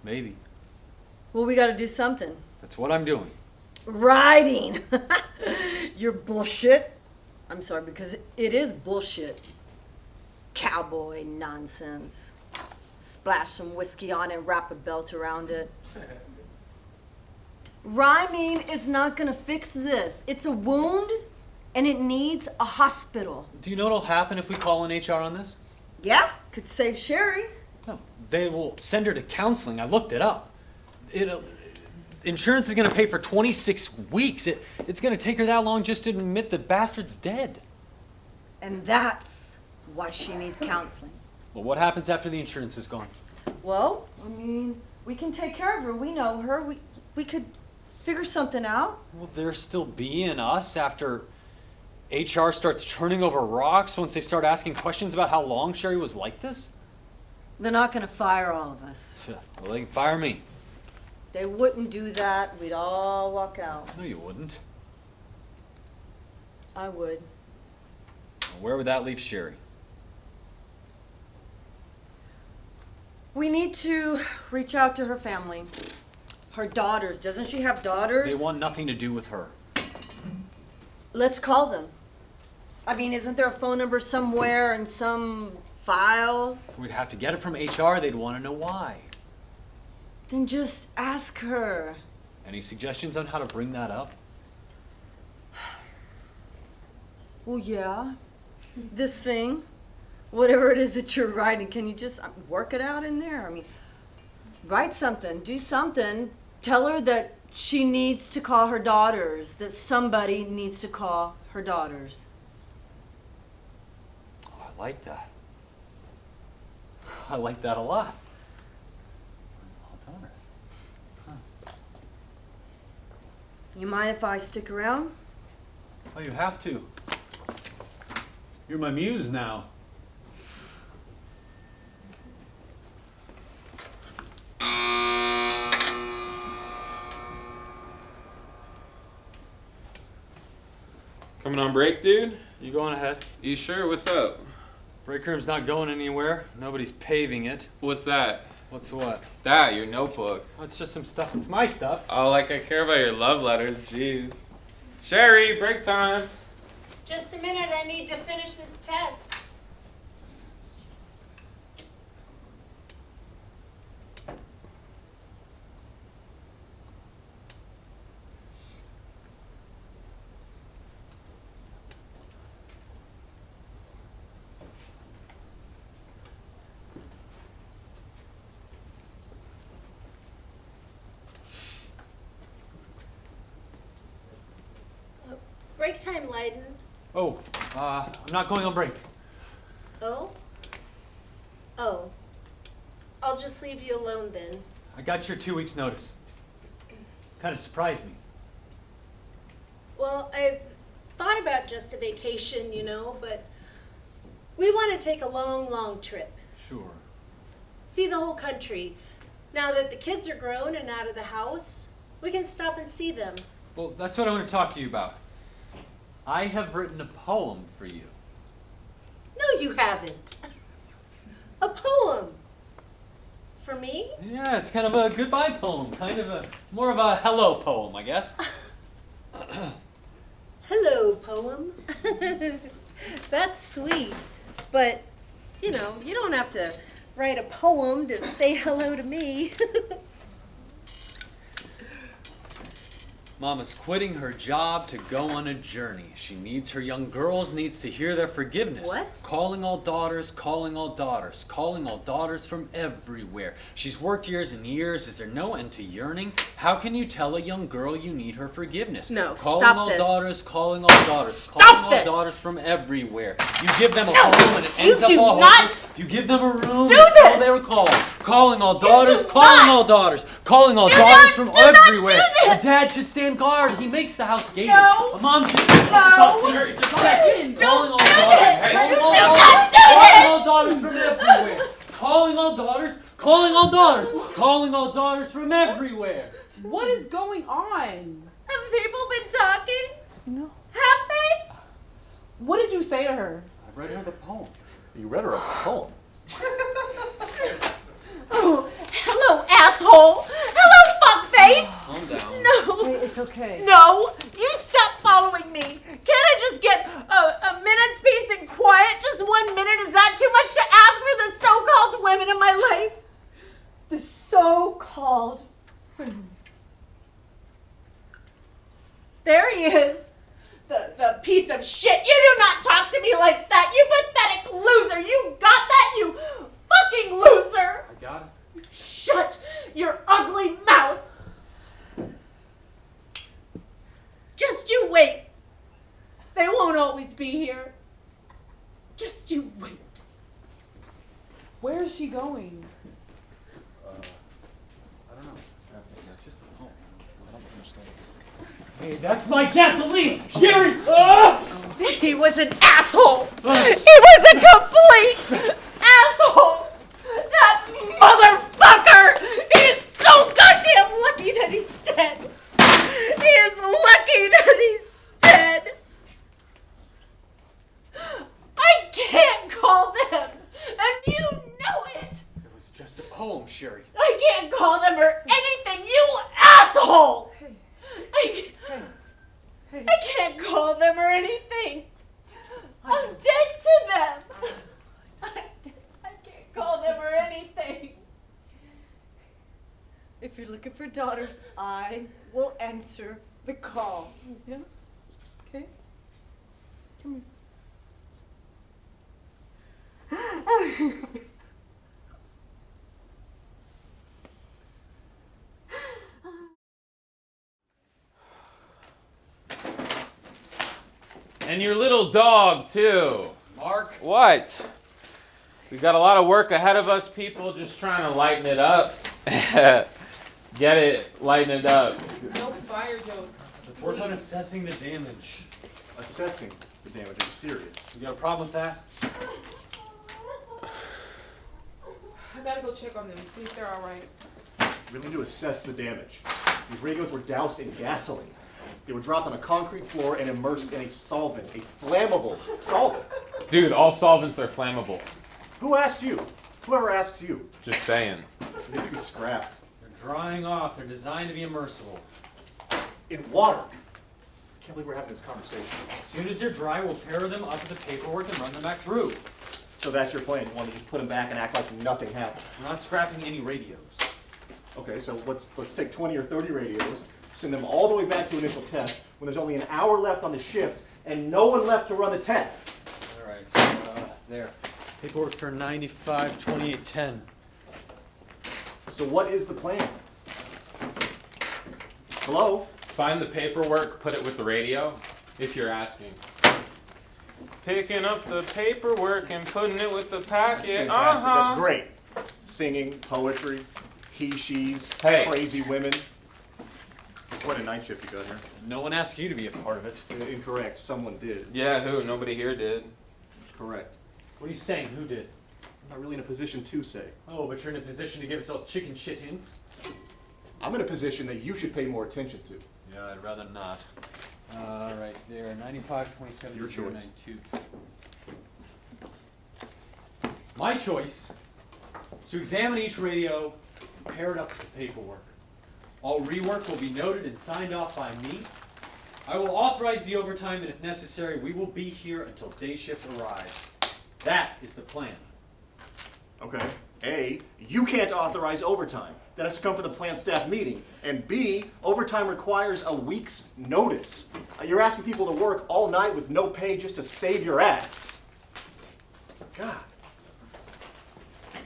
Maybe. Well, we gotta do something. That's what I'm doing. Riding! You're bullshit. I'm sorry, because it is bullshit. Cowboy nonsense. Splash some whiskey on it, wrap a belt around it. Rhyming is not gonna fix this. It's a wound, and it needs a hospital. Do you know what'll happen if we call in HR on this? Yeah, could save Sheri. No, they will send her to counseling. I looked it up. Insurance is going to pay for 26 weeks. It's going to take her that long just to admit the bastard's dead. And that's why she needs counseling. Well, what happens after the insurance is gone? Well, I mean, we can take care of her. We know her. We could figure something out. Will there still be in us after HR starts turning over rocks once they start asking questions about how long Sheri was like this? They're not going to fire all of us. Well, they can fire me. They wouldn't do that. We'd all walk out. No, you wouldn't. I would. Where would that leave Sheri? We need to reach out to her family. Her daughters. Doesn't she have daughters? They want nothing to do with her. Let's call them. I mean, isn't there a phone number somewhere in some file? We'd have to get it from HR. They'd want to know why. Then just ask her. Any suggestions on how to bring that up? Well, yeah. This thing, whatever it is that you're writing, can you just work it out in there? I mean, write something, do something. Tell her that she needs to call her daughters, that somebody needs to call her daughters. Oh, I like that. I like that a lot. You mind if I stick around? Oh, you have to. You're my muse now. Coming on break, dude? You going ahead? You sure? What's up? Break room's not going anywhere. Nobody's paving it. What's that? What's what? That, your notebook. Oh, it's just some stuff. It's my stuff. Oh, like I care about your love letters, jeez. Sheri, break time. Just a minute, I need to finish this test. Break time, Lydon. Oh, I'm not going on break. Oh? Oh. I'll just leave you alone then. I got your 2 weeks notice. Kind of surprised me. Well, I've thought about just a vacation, but we want to take a long, long trip. Sure. See the whole country. Now that the kids are grown and out of the house, we can stop and see them. Well, that's what I want to talk to you about. I have written a poem for you. No, you haven't. A poem. For me? Yeah, it's kind of a goodbye poem. More of a hello poem, I guess. Hello, poem. That's sweet. But, you don't have to write a poem to say hello to me. Mama's quitting her job to go on a journey. She needs her young girls, needs to hear their forgiveness. What? Calling all daughters, calling all daughters, calling all daughters from everywhere. She's worked years and years. Is there no end to yearning? How can you tell a young girl you need her forgiveness? No, calling stop all this. daughters, calling all daughters, Stop calling this. all daughters from everywhere. You give them a home and it you ends up do all not hopeless. You give them a room do and it's all this. they were called. Calling all daughters, do calling not. all daughters, calling all Do daughters not- from do not everywhere. do this. A dad should stand guard. He makes the house gated. No. A mom should No. just second. Calling all do daughters. this. Calling all Do daughters. not do Calling this. all daughters from everywhere. Calling all daughters. Calling all daughters. Calling all daughters from everywhere. What is going on? Have people been talking? No. Have they? What did you say to her? I read her the poem. You read her a poem. Oh, Hello, asshole! Hello, fuckface! Calm down. No! Wait, it's okay. No! You stop following me! Can't I just get a minute's peace and quiet? Just 1 minute? Is that too much to ask for the so-called women in my life? The so-called women. There he is. The piece of shit. You do not talk to me like that, you pathetic loser. You got that, you fucking loser. I got it. Shut your ugly mouth. Just you wait. They won't always be here. Just you wait. Where is she going? I don't know. Just a home. I don't understand. Hey, that's my gasoline! Sheri! Ah! He was an asshole. He was a complete asshole. That motherfucker. He is so goddamn lucky that he's dead. He is lucky that he's dead. I can't call them, and you know it. It was just a poem, Sheri. I can't call them or anything, you asshole. I can't call them or anything. I'm dead to them. I can't call them or anything. If you're looking for daughters, I will answer the call. Yeah? Okay? Come here. And your little dog, too. Mark? What? We got a lot of work ahead of us, people, just trying to lighten it up. Get it, lighten it up. No fire jokes. Let's work on assessing the damage. Assessing the damage. Are you serious? You got a problem with that? I gotta go check on them, see if they're alright. We need to assess the damage. These radios were doused in gasoline. They were dropped on a concrete floor and immersed in a solvent, a flammable solvent. Dude, all solvents are flammable. Who asked you? Whoever asks you. Just saying. They could be scrapped. They're drying off. They're designed to be immersible. In water. I can't believe we're having this conversation. As soon as they're dry, we'll tear them up to the paperwork and run them back through. So that's your plan. You want to just put them back and act like nothing happened. We're not scrapping any radios. Okay, so let's take 20 or 30 radios, send them all the way back to initial test when there's only an hour left on the shift and no one left to run the tests. All right, so there. Paperwork for 95, 28, 10. So what is the plan? Hello? Find the paperwork, put it with the radio, if you're asking. Picking up the paperwork and putting it with the packet. That's fantastic. That's great. Singing, poetry, he, she's, Hey. crazy women. What a night shift you got here. No one asked you to be a part of it. Incorrect. Someone did. Yeah, who? Nobody here did. Correct. What are you saying? Who did? I'm not really in a position to say. Oh, but you're in a position to give us all chicken shit hints? I'm in a position that you should pay more attention to. Yeah, I'd rather not. All right, there, 95, 27, Your choice. 092. My choice is to examine each radio and pair it up with the paperwork. All rework will be noted and signed off by me. I will authorize the overtime, and if necessary, we will be here until day shift arrives. That is the plan. Okay. A, you can't authorize overtime. That has to come from the plant staff meeting. And B, overtime requires a week's notice. You're asking people to work all night with no pay just to save your ass. God.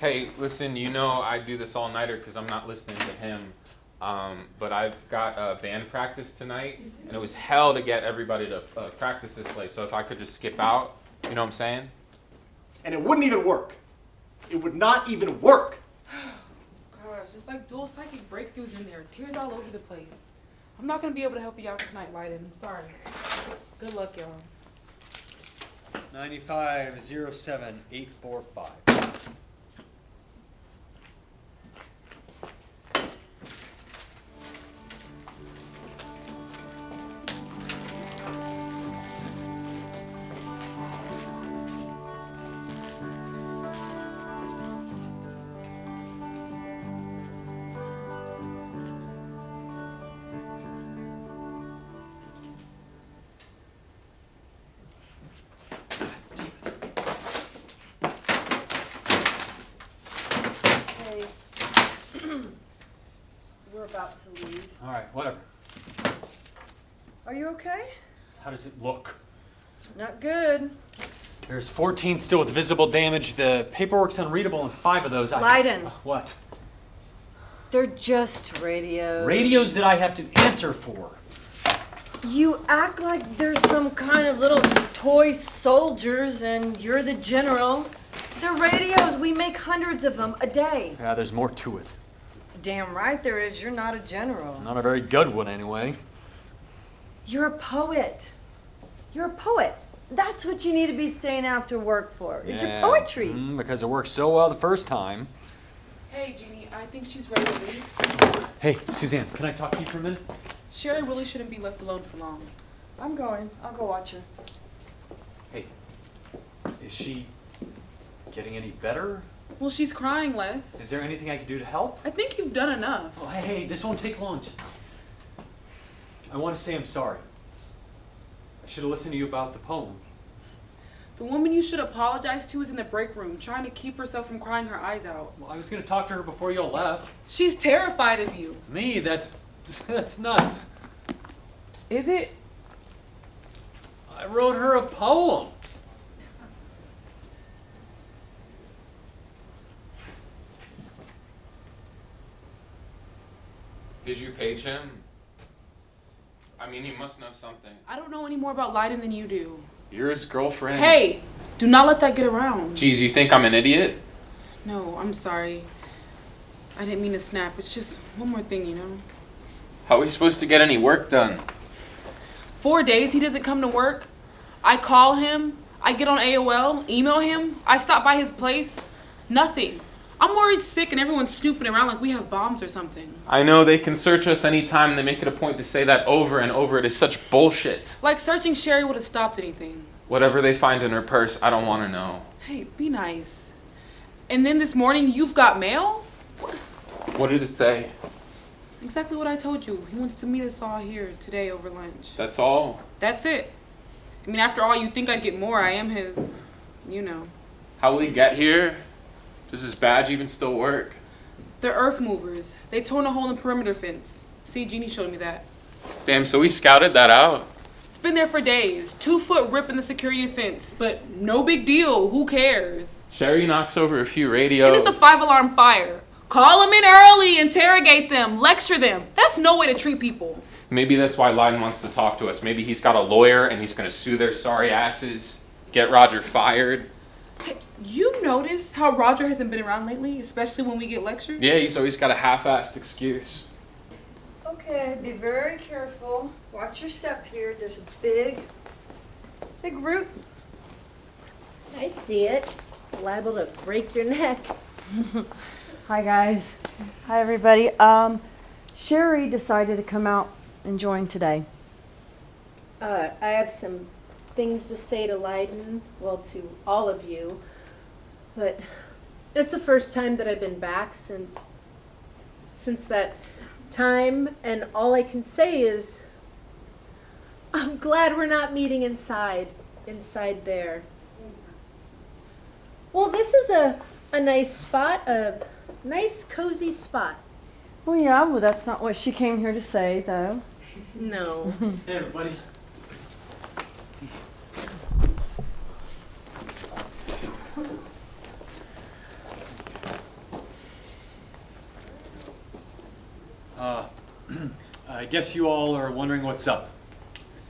Hey, listen, you know I do this all-nighter because I'm not listening to him. But I've got a band practice tonight, and it was hell to get everybody to practice this late. So if I could just skip out, you know what I'm saying? And it wouldn't even work. It would not even work. Gosh, it's like dual psychic breakthroughs in there. Tears all over the place. I'm not going to be able to help you out tonight, Lydon. I'm sorry. Good luck, y'all. 95, 07, 845. All right, whatever. Are you okay? How does it look? Not good. There's 14 still with visible damage. The paperwork's unreadable in 5 of those. Lydon. What? They're just radios. Radios that I have to answer for. You act like there's some kind of little toy soldiers and you're the general. They're radios. We make hundreds of them a day. Yeah, there's more to it. Damn right there is. You're not a general. Not a very good one, anyway. You're a poet. You're a poet. That's what you need to be staying after work for. It's your poetry. Because it worked so well the first time. Hey, Jeanie, I think she's ready to leave. Hey, Suzanne, can I talk to you for a minute? Sheri really shouldn't be left alone for long. I'm going. I'll go watch her. Hey, is she getting any better? Well, she's crying less. Is there anything I can do to help? I think you've done enough. Oh, hey, this won't take long. Just, I want to say I'm sorry. I should have listened to you about the poem. The woman you should apologize to is in the break room, trying to keep herself from crying her eyes out. Well, I was going to talk to her before y'all left. She's terrified of you. Me? That's nuts. Is it? I wrote her a poem. Did you page him? I mean, you must know something. I don't know any more about Lydon than you do. You're his girlfriend. Hey, do not let that get around. Geez, you think I'm an idiot? No, I'm sorry. I didn't mean to snap. It's just one more thing, you know. How are we supposed to get any work done? 4 days he doesn't come to work. I call him. I get on AOL, email him. I stop by his place. Nothing. I'm worried sick and everyone's snooping around like we have bombs or something. I know they can search us anytime. They make it a point to say that over and over. It is such bullshit. Like searching Sheri would have stopped anything. Whatever they find in her purse, I don't want to know. Hey, be nice. And then this morning you've got mail? What did it say? Exactly what I told you. He wants to meet us all here today over lunch. That's all? That's it. I mean, after all, you think I'd get more. I am his, you know. How will he get here? Does his badge even still work? They're earth movers. They torn a hole in the perimeter fence. See, Jeanie showed me that. Damn, so we scouted that out. It's been there for days. 2-foot rip in the security fence. But no big deal. Who cares? Sheri knocks over a few radios. And it's a 5-alarm fire. Call them in early, interrogate them, lecture them. That's no way to treat people. Maybe that's why Lydon wants to talk to us. Maybe he's got a lawyer and he's going to sue their sorry asses, get Roger fired. Hey, you notice how Roger hasn't been around lately, especially when we get lectured? Yeah, he's always got a half-assed excuse. Okay, be very careful. Watch your step here. There's a big root. I see it. Liable to break your neck. Hi, guys. Hi, everybody. Sheri decided to come out and join today. I have some things to say to Lydon, well, to all of you, but it's the first time that I've been back since that time, and all I can say is I'm glad we're not meeting inside there. Well, this is a nice spot, a nice cozy spot. Well, yeah, well, that's not what she came here to say, though. No. Hey, everybody. I guess you all are wondering what's up.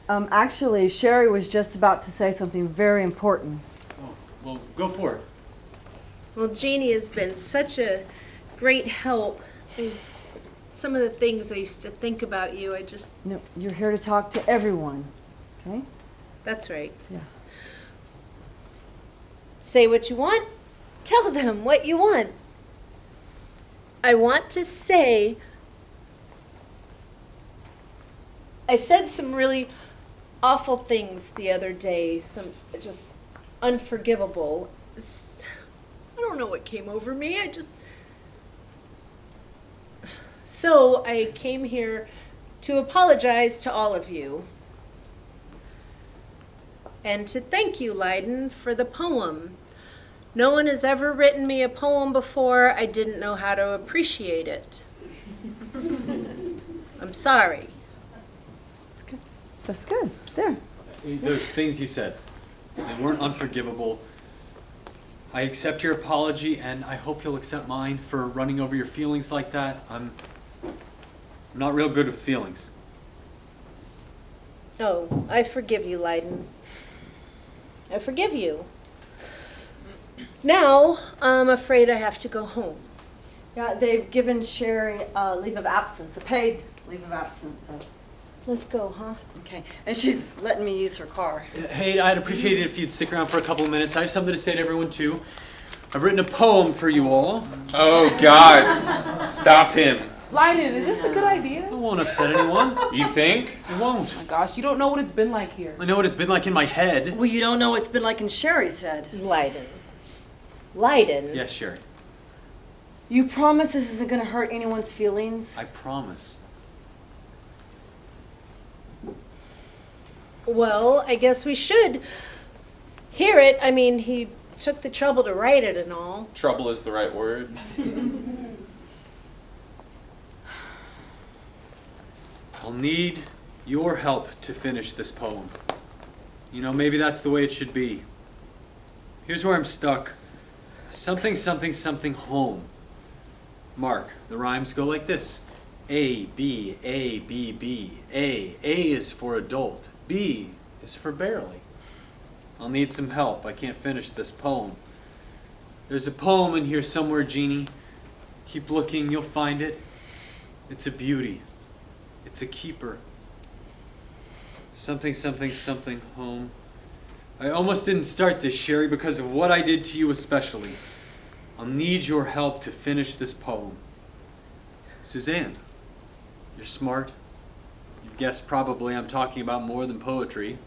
Actually, Sheri was just about to say something very important. Oh, well, go for it. Well, Jeanie has been such a great help. It's some of the things I used to think about you. No, you're here to talk to everyone, okay? That's right. Yeah. Say what you want. Tell them what you want. I want to say I said some really awful things the other day, some just unforgivable. I don't know what came over me. So I came here to apologize to all of you. And to thank you, Lydon, for the poem. No one has ever written me a poem before. I didn't know how to appreciate it. I'm sorry. That's good. There. Those things you said, they weren't unforgivable. I accept your apology, and I hope you'll accept mine for running over your feelings like that. I'm not real good with feelings. Oh, I forgive you, Lydon. I forgive you. Now, I'm afraid I have to go home. Yeah, they've given Sheri a leave of absence, a paid leave of absence. So. Let's go, huh? Okay, and she's letting me use her car. Hey, I'd appreciate it if you'd stick around for a couple of minutes. I have something to say to everyone, too. I've written a poem for you all. Oh, God. Stop him. Lydon, is this a good idea? It won't upset anyone. You think? It won't. Oh my gosh, you don't know what it's been like here. I know what it's been like in my head. Well, you don't know what it's been like in Sheri's head. Lydon. Lydon? Yes, Sheri. You promise this isn't going to hurt anyone's feelings? I promise. Well, I guess we should hear it. I mean, he took the trouble to write it and all. Trouble is the right word. I'll need your help to finish this poem. You know, maybe that's the way it should be. Here's where I'm stuck. Something, something, something, home. Mark, the rhymes go like this. A, B, A, B, B. A is for adult. B is for barely. I'll need some help. I can't finish this poem. There's a poem in here somewhere, Jeanie. Keep looking, you'll find it. It's a beauty. It's a keeper. Something, something, something, home. I almost didn't start this, Sheri, because of what I did to you especially. I'll need your help to finish this poem. Suzanne, you're smart. You've guessed probably I'm talking about more than poetry.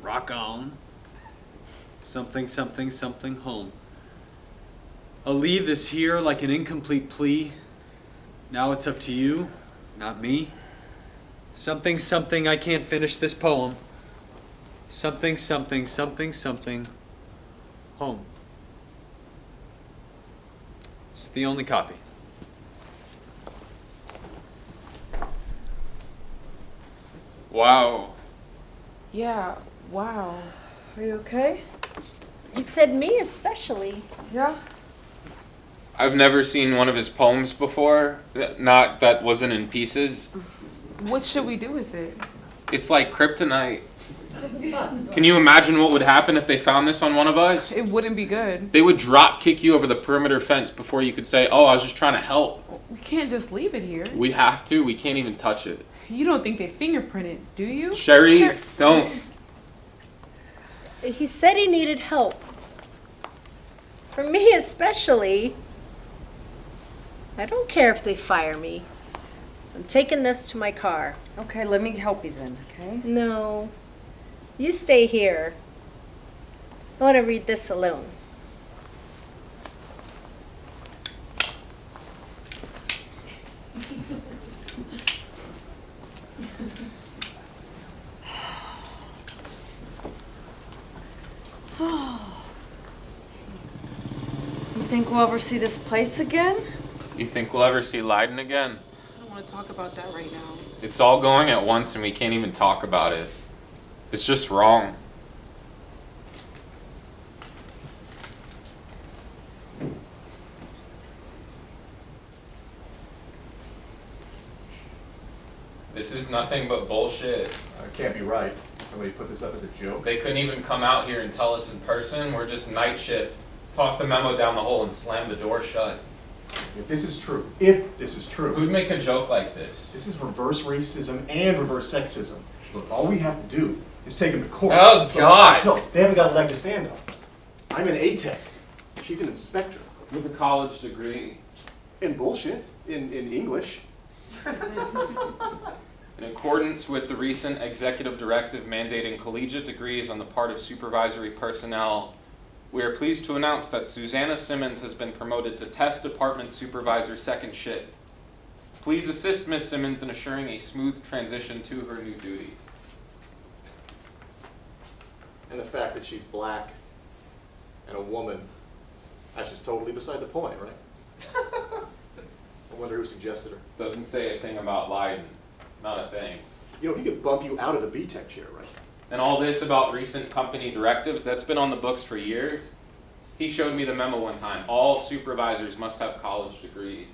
Rock on. Something, something, something, home. I'll leave this here like an incomplete plea. Now it's up to you, not me. Something, something, I can't finish this poem. Something, something, something, something, home. It's the only copy. Wow. Yeah, wow. Are you okay? He said me especially. Yeah? I've never seen one of his poems before. That wasn't in pieces. What should we do with it? It's like kryptonite. Can you imagine what would happen if they found this on one of us? It wouldn't be good. They would drop kick you over the perimeter fence before you could say, oh, I was just trying to help. We can't just leave it here. We have to. We can't even touch it. You don't think they fingerprint it, do you? Sheri, don't. He said he needed help. For me especially. I don't care if they fire me. I'm taking this to my car. Okay, let me help you then, okay? No. You stay here. I want to read this alone. You think we'll ever see this place again? You think we'll ever see Lydon again? I don't want to talk about that right now. It's all going at once and we can't even talk about it. It's just wrong. This is nothing but bullshit. It can't be right. Somebody put this up as a joke. They couldn't even come out here and tell us in person. We're just night shift. Toss the memo down the hole and slam the door shut. If this is true, Who'd make a joke like this? this is reverse racism and reverse sexism. Look, all we have to do is take him to court. Oh, God. No, they haven't got a leg to stand on. I'm an A-Tech. She's an inspector. With a college degree. In bullshit. In English. In accordance with the recent executive directive mandating collegiate degrees on the part of supervisory personnel, we are pleased to announce that Susanna Simmons has been promoted to test department supervisor second shift. Please assist Ms. Simmons in assuring a smooth transition to her new duties. And the fact that she's black and a woman, that's just totally beside the point, right? I wonder who suggested her. Doesn't say a thing about Lydon. Not a thing. You know, he could bump you out of the B-Tech chair, right? And all this about recent company directives, that's been on the books for years. He showed me the memo one time. All supervisors must have college degrees.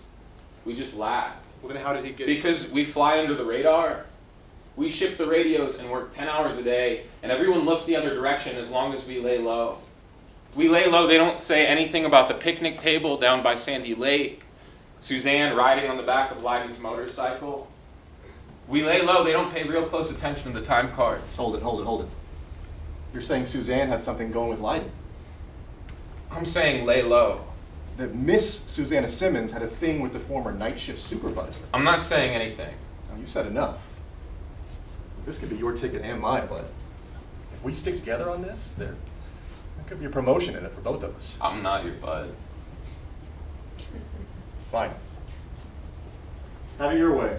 We just laughed. Well, then how did he get... Because we fly under the radar. We ship the radios and work 10 hours a day, and everyone looks the other direction as long as we lay low. We lay low, they don't say anything about the picnic table down by Sandy Lake, Suzanne riding on the back of Lydon's motorcycle. We lay low, they don't pay real close attention to the time cards. Hold it. You're saying Suzanne had something going with Lydon? I'm saying lay low. That Miss Susanna Simmons had a thing with the former night shift supervisor. I'm not saying anything. Now, you said enough. This could be your ticket and mine, bud. If we stick together on this, there could be a promotion in it for both of us. I'm not your bud. Fine. Have it your way.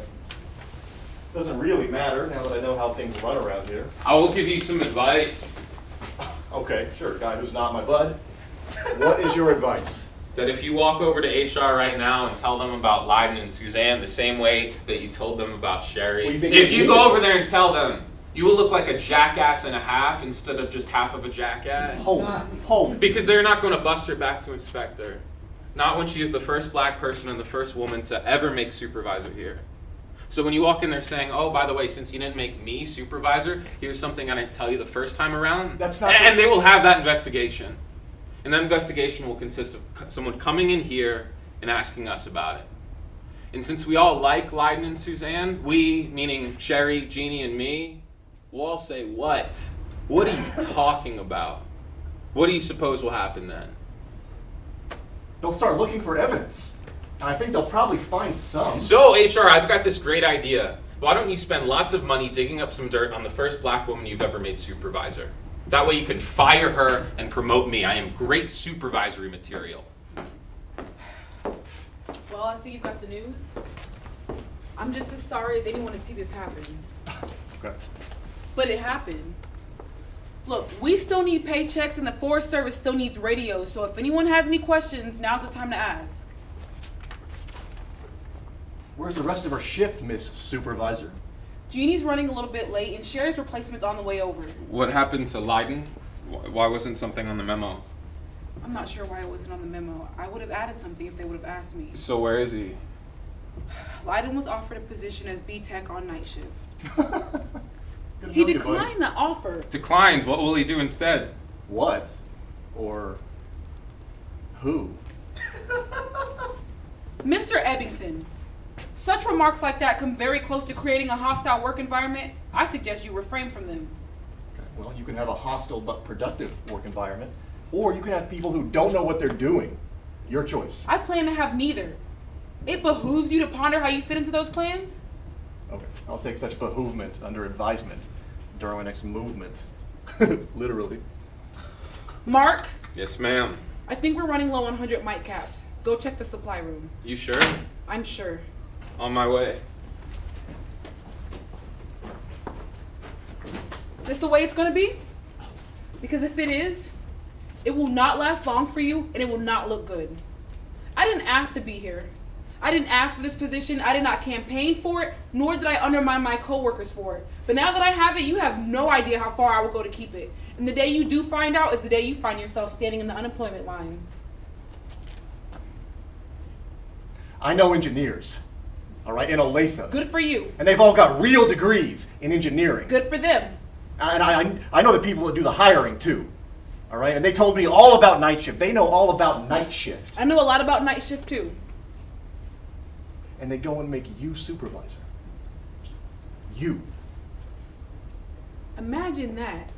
Doesn't really matter now that I know how things run around here. I will give you some advice. Okay, sure, guy who's not my bud. What is your advice? That if you walk over to HR right now and tell them about Lydon and Suzanne the same way that you told them about Sheri, Well, you think if it's you me? go over there and tell them, you will look like a jackass and a half instead of just half of a jackass. Hold. Because they're not going to bust her back to inspector. Not when she is the first black person and the first woman to ever make supervisor here. So when you walk in there saying, oh, by the way, since you didn't make me supervisor, here's something I didn't tell you the first time around. That's not And they will have that investigation. And that investigation will consist of someone coming in here and asking us about it. And since we all like Lydon and Suzanne, we, meaning Sheri, Jeanie, and me, we'll all say, what? What are you talking about? What do you suppose will happen then? They'll start looking for evidence. And I think they'll probably find some. So, HR, I've got this great idea. Why don't you spend lots of money digging up some dirt on the first black woman you've ever made supervisor? That way you can fire her and promote me. I am great supervisory material. Well, I see you got the news. I'm just as sorry as anyone to see this happen. Okay. But it happened. Look, we still need paychecks and the Forest Service still needs radios, so if anyone has any questions, now's the time to ask. Where's the rest of our shift, Miss Supervisor? Jeannie's running a little bit late and Sheri's replacement's on the way over. What happened to Lydon? Why wasn't something on the memo? I'm not sure why it wasn't on the memo. I would have added something if they would have asked me. So where is he? Lydon was offered a position as B-Tech on night shift. Good He to know you, declined the offer. Declined. What will he do instead? buddy. What? Or who? Mr. Ebbington, such remarks like that come very close to creating a hostile work environment. I suggest you refrain from them. Okay, well, you can have a hostile but productive work environment, or you can have people who don't know what they're doing. Your choice. I plan to have neither. It behooves you to ponder how you fit into those plans. Okay, I'll take such behoovement under advisement during my next movement. Literally. Mark, Yes, ma'am. I think we're running low on 100 mic caps. Go check the supply room. You sure? I'm sure. On my way. Is this the way it's gonna be? Because if it is, it will not last long for you and it will not look good. I didn't ask to be here. I didn't ask for this position. I did not campaign for it, nor did I undermine my coworkers for it. But now that I have it, you have no idea how far I will go to keep it. And the day you do find out is the day you find yourself standing in the unemployment line. I know engineers, all right, in Olathe. Good for you. And they've all got real degrees in engineering. Good for them. And I know the people that do the hiring too, all right? And they told me all about night shift. They know all about night shift. I know a lot about night shift too. And they go and make you supervisor. You. Imagine that.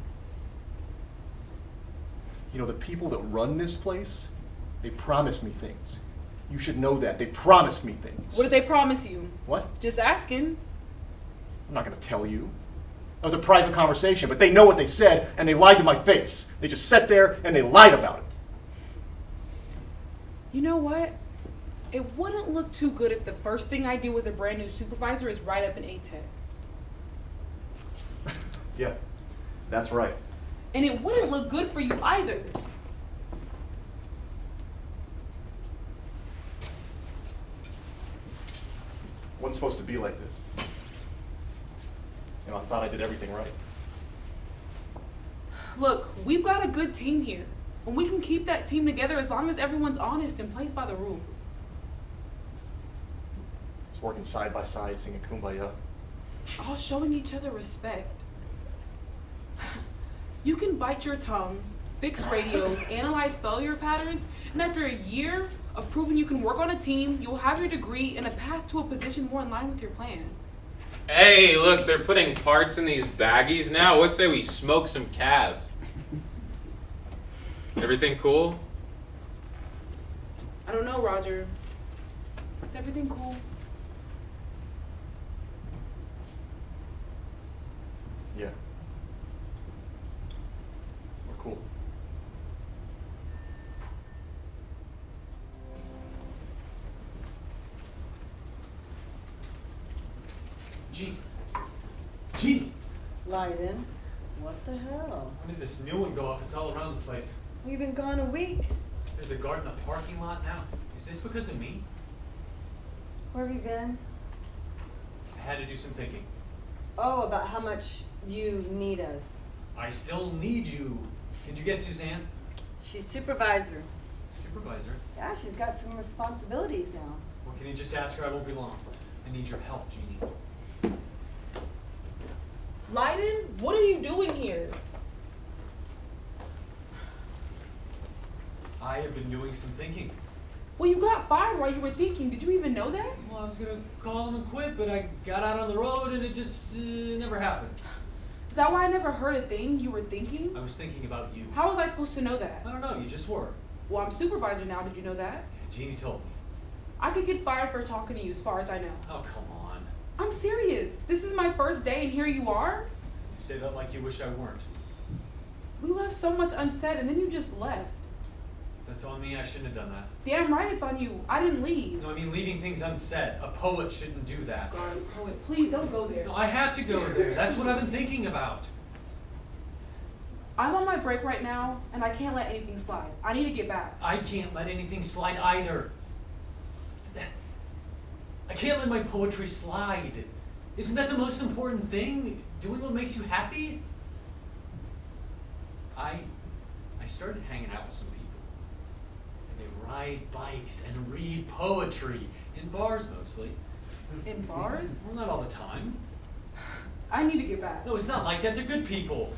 You know, the people that run this place, they promise me things. You should know that. They promised me things. What did they promise you? What? Just asking. I'm not going to tell you. That was a private conversation, but they know what they said, and they lied to my face. They just sat there and they lied about it. You know what? It wouldn't look too good if the first thing I do as a brand new supervisor is write up an A-Tech. Yeah, that's right. And it wouldn't look good for you either. Wasn't supposed to be like this. I thought I did everything right. Look, we've got a good team here. And we can keep that team together as long as everyone's honest and plays by the rules. Just working side by side, singing Kumbaya. All showing each other respect. You can bite your tongue, fix radios, analyze failure patterns, and after a year of proving you can work on a team, you'll have your degree and a path to a position more in line with your plan. Hey, look, they're putting parts in these baggies now. Let's say we smoke some cabs. Everything cool? I don't know, Roger. Is everything cool? Yeah. We're cool. Jeanie, Lydon, what the hell? when did this new one go up? It's all around the place. We've been gone a week. There's a guard in the parking lot now. Is this because of me? Where have you been? I had to do some thinking. Oh, about how much you need us. I still need you. Did you get Suzanne? She's supervisor. Supervisor? Yeah, she's got some responsibilities now. Well, can you just ask her? I won't be long. I need your help, Jeanie. Lydon, what are you doing here? I have been doing some thinking. Well, you got fired while you were thinking. Did you even know that? Well, I was gonna call him and quit, but I got out on the road and it just never happened. Is that why I never heard a thing you were thinking? I was thinking about you. How was I supposed to know that? I don't know, you just were. Well, I'm supervisor now. Did you know that? Jeanie told me. I could get fired for talking to you as far as I know. Oh, come on. I'm serious. This is my first day and here you are? You say that like you wish I weren't. We left so much unsaid and then you just left. That's on me, I shouldn't have done that. Damn right it's on you. I didn't leave. No, I mean leaving things unsaid. A poet shouldn't do that. God, poet, please don't go there. No, I have to go there. That's what I've been thinking about. I'm on my break right now and I can't let anything slide. I need to get back. I can't let anything slide either. I can't let my poetry slide. Isn't that the most important thing? Doing what makes you happy? I started hanging out with some people. And they ride bikes and read poetry. In bars mostly. In bars? Well, not all the time. I need to get back. No, it's not like that. They're good people.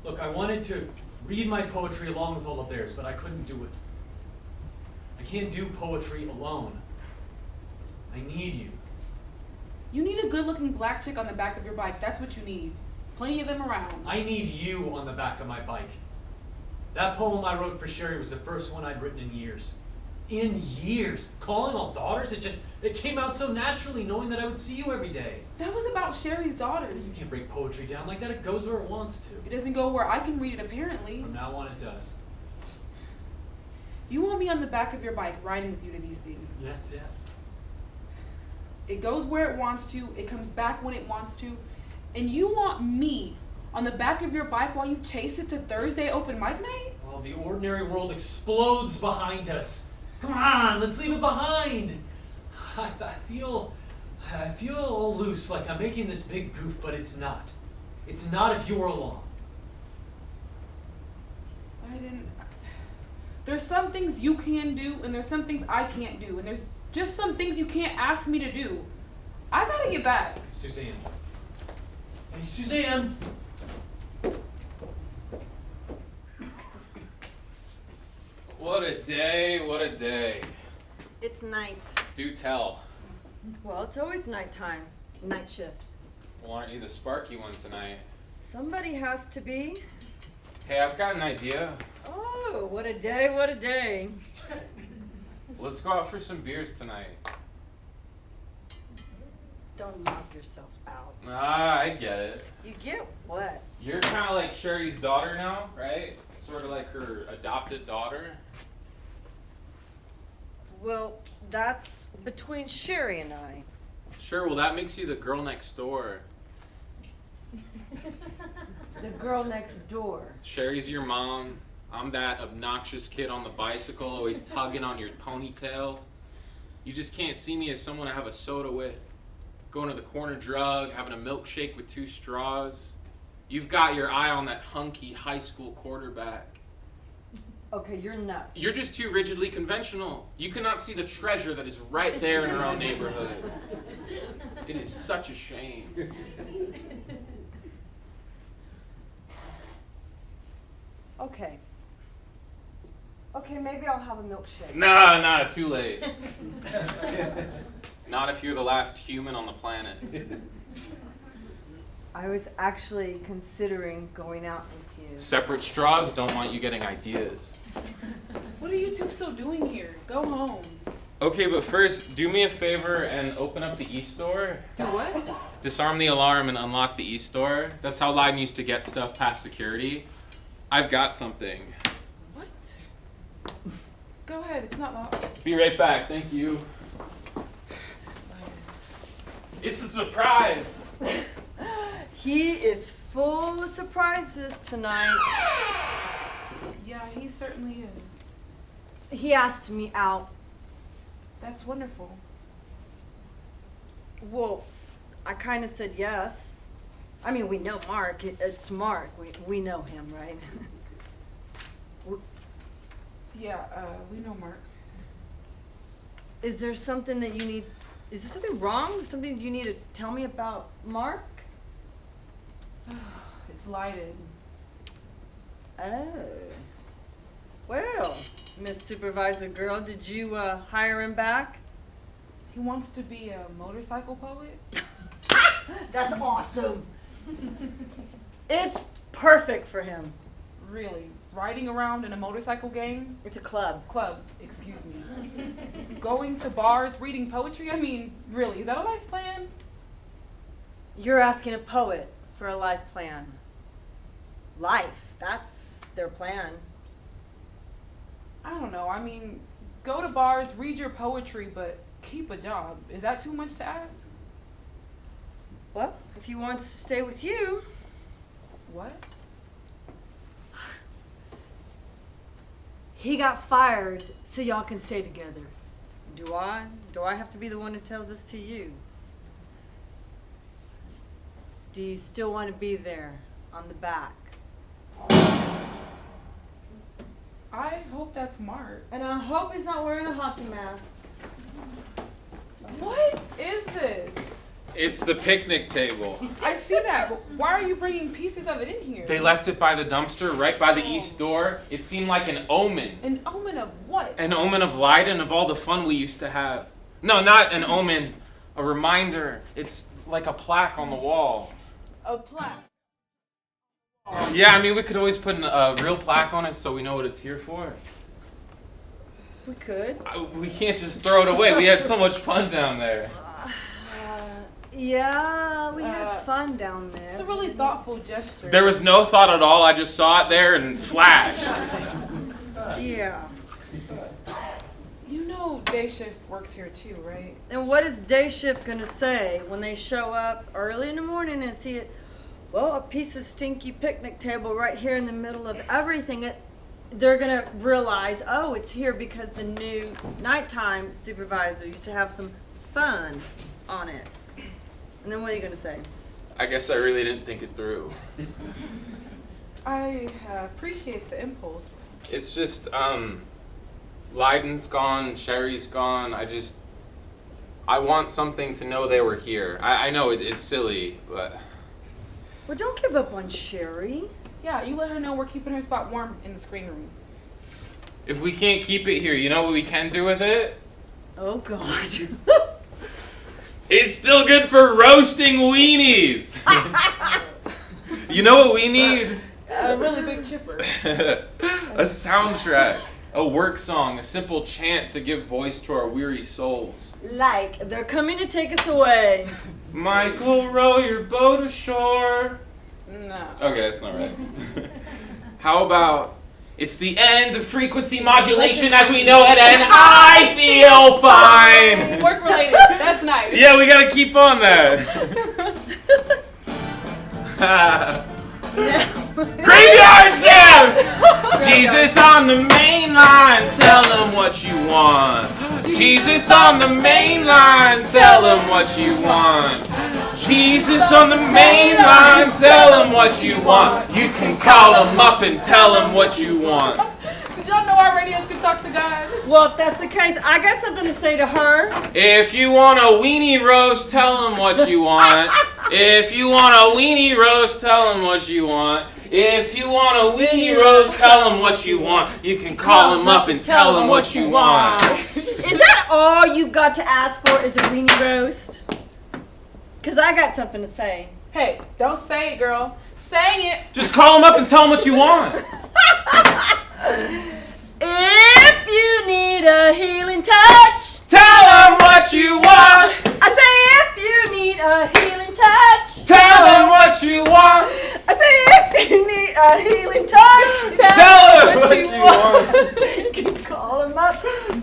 Look, I wanted to read my poetry along with all of theirs, but I couldn't do it. I can't do poetry alone. I need you. You need a good-looking black chick on the back of your bike. That's what you need. Plenty of them around. I need you on the back of my bike. That poem I wrote for Sheri was the first one I'd written in years. In years. Calling all daughters, it came out so naturally knowing that I would see you every day. That was about Sheri's daughter. You can't break poetry down like that. It goes where it wants to. It doesn't go where I can read it, apparently. From now on, it does. You want me on the back of your bike riding with you to these things. Yes, yes. It goes where it wants to. It comes back when it wants to. And you want me on the back of your bike while you chase it to Thursday open mic night? Well, the ordinary world explodes behind us. Come on, let's leave it behind. I feel all loose, like I'm making this big goof, but it's not. It's not if you're along. There's some things you can do, and there's some things I can't do, and there's just some things you can't ask me to do. I gotta get back. Suzanne. Hey, Suzanne. What a day, what a day. It's night. Do tell. Well, it's always nighttime. Night shift. Well, aren't you the sparky one tonight? Somebody has to be. Hey, I've got an idea. Oh, what a day, what a day. Let's go out for some beers tonight. Don't knock yourself out. Ah, I get it. You get what? You're kind of like Sheri's daughter now, right? Sort of like her adopted daughter. Well, that's between Sheri and I. Sure, well that makes you the girl next door. The girl next door. Sheri's your mom. I'm that obnoxious kid on the bicycle, always tugging on your ponytail. You just can't see me as someone to have a soda with. going to the corner drug, having a milkshake with 2 straws. You've got your eye on that hunky high school quarterback. Okay, you're nuts. You're just too rigidly conventional. You cannot see the treasure that is right there in our own neighborhood. It is such a shame. Okay. Okay, maybe I'll have a milkshake. Nah, too late. Not if you're the last human on the planet. I was actually considering going out with you. Separate straws don't want you getting ideas. What are you two still doing here? Go home. Okay, but first, do me a favor and open up the e-store. Do what? Disarm the alarm and unlock the e-store. That's how Lydon used to get stuff past security. I've got something. What? Go ahead, it's not locked. Be right back, thank you. It's a surprise! He is full of surprises tonight. Yeah, he certainly is. He asked me out. That's wonderful. Well, I kind of said yes. I mean, we know Mark. It's Mark. We know him, right? Yeah, we know Mark. Is there something that you need? Is there something wrong? Something you need to tell me about Mark? It's Lydon. Oh. Well, Miss Supervisor Girl, did you hire him back? He wants to be a motorcycle poet. That's awesome. It's perfect for him. Really? Riding around in a motorcycle gang? It's a club. Club, excuse me. Going to bars, reading poetry? I mean, really, is that a life plan? You're asking a poet for a life plan. Life, that's their plan. I don't know. I mean, go to bars, read your poetry, but keep a job. Is that too much to ask? Well, if he wants to stay with you. What? He got fired so y'all can stay together. Do I? Do I have to be the one to tell this to you? Do you still want to be there on the back? I hope that's Mark. And I hope he's not wearing a hockey mask. What is this? It's the picnic table. I see that, but why are you bringing pieces of it in here? They left it by the dumpster right by the east door. It seemed like an omen. An omen of what? An omen of Lydon, of all the fun we used to have. No, not an omen. A reminder. It's like a plaque on the wall. A plaque. Yeah, I mean, we could always put a real plaque on it so we know what it's here for. We could. We can't just throw it away. We had so much fun down there. Yeah, we had fun down there. It's a really thoughtful gesture. There was no thought at all. I just saw it there and flashed. Yeah. You know day shift works here too, right? And what is day shift gonna say when they show up early in the morning and see it? Well, a piece of stinky picnic table right here in the middle of everything. They're gonna realize, oh, it's here because the new nighttime supervisor used to have some fun on it. And then what are you gonna say? I guess I really didn't think it through. I appreciate the impulse. It's just, Lydon's gone, Sheri's gone. I want something to know they were here. I know it's silly, but... Well, don't give up on Sheri. Yeah, you let her know we're keeping her spot warm in the screen room. If we can't keep it here, you know what we can do with it? Oh, God. It's still good for roasting weenies! You know what we need? A really big chipper. A soundtrack, a work song, a simple chant to give voice to our weary souls. Like, they're coming to take us away. Michael, row your boat ashore. No. Okay, that's not right. How about, it's the end of frequency modulation as we know it, and I feel fine! Work related. That's nice. Yeah, we gotta keep on that. Now, Graveyard shift! Jesus on the main line, tell him what you want. Jesus on the main line, tell him what you want. Jesus on the main line, tell him what you want. You can call him up and tell him what you want. Did y'all know our radios can talk to God? Well, if that's the case, I got something to say to her. If you want a weenie roast, tell him what you want. If you want a weenie roast, tell him what you want. If you want a weenie roast, tell him what you want. You can call him up and tell him what you want. Is that all you got to ask for is a weenie roast? Because I got something to say. Hey, don't say it, girl. Saying it. Just call him up and tell him what you want. If you need a healing touch, Tell him what you want. I say if you need a healing touch, Tell him what you want. I say if you need a healing touch, Tell him what you want. you can call him up.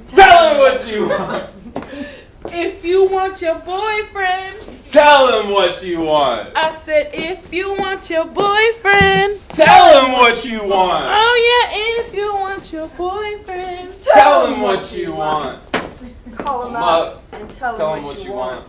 Tell him what you want. If you want your boyfriend. Tell him what you want. I said if you want your boyfriend. Tell him what you want. Oh yeah, if you want your boyfriend. Tell him what you want. Call him Up. up and tell Tell him what you want.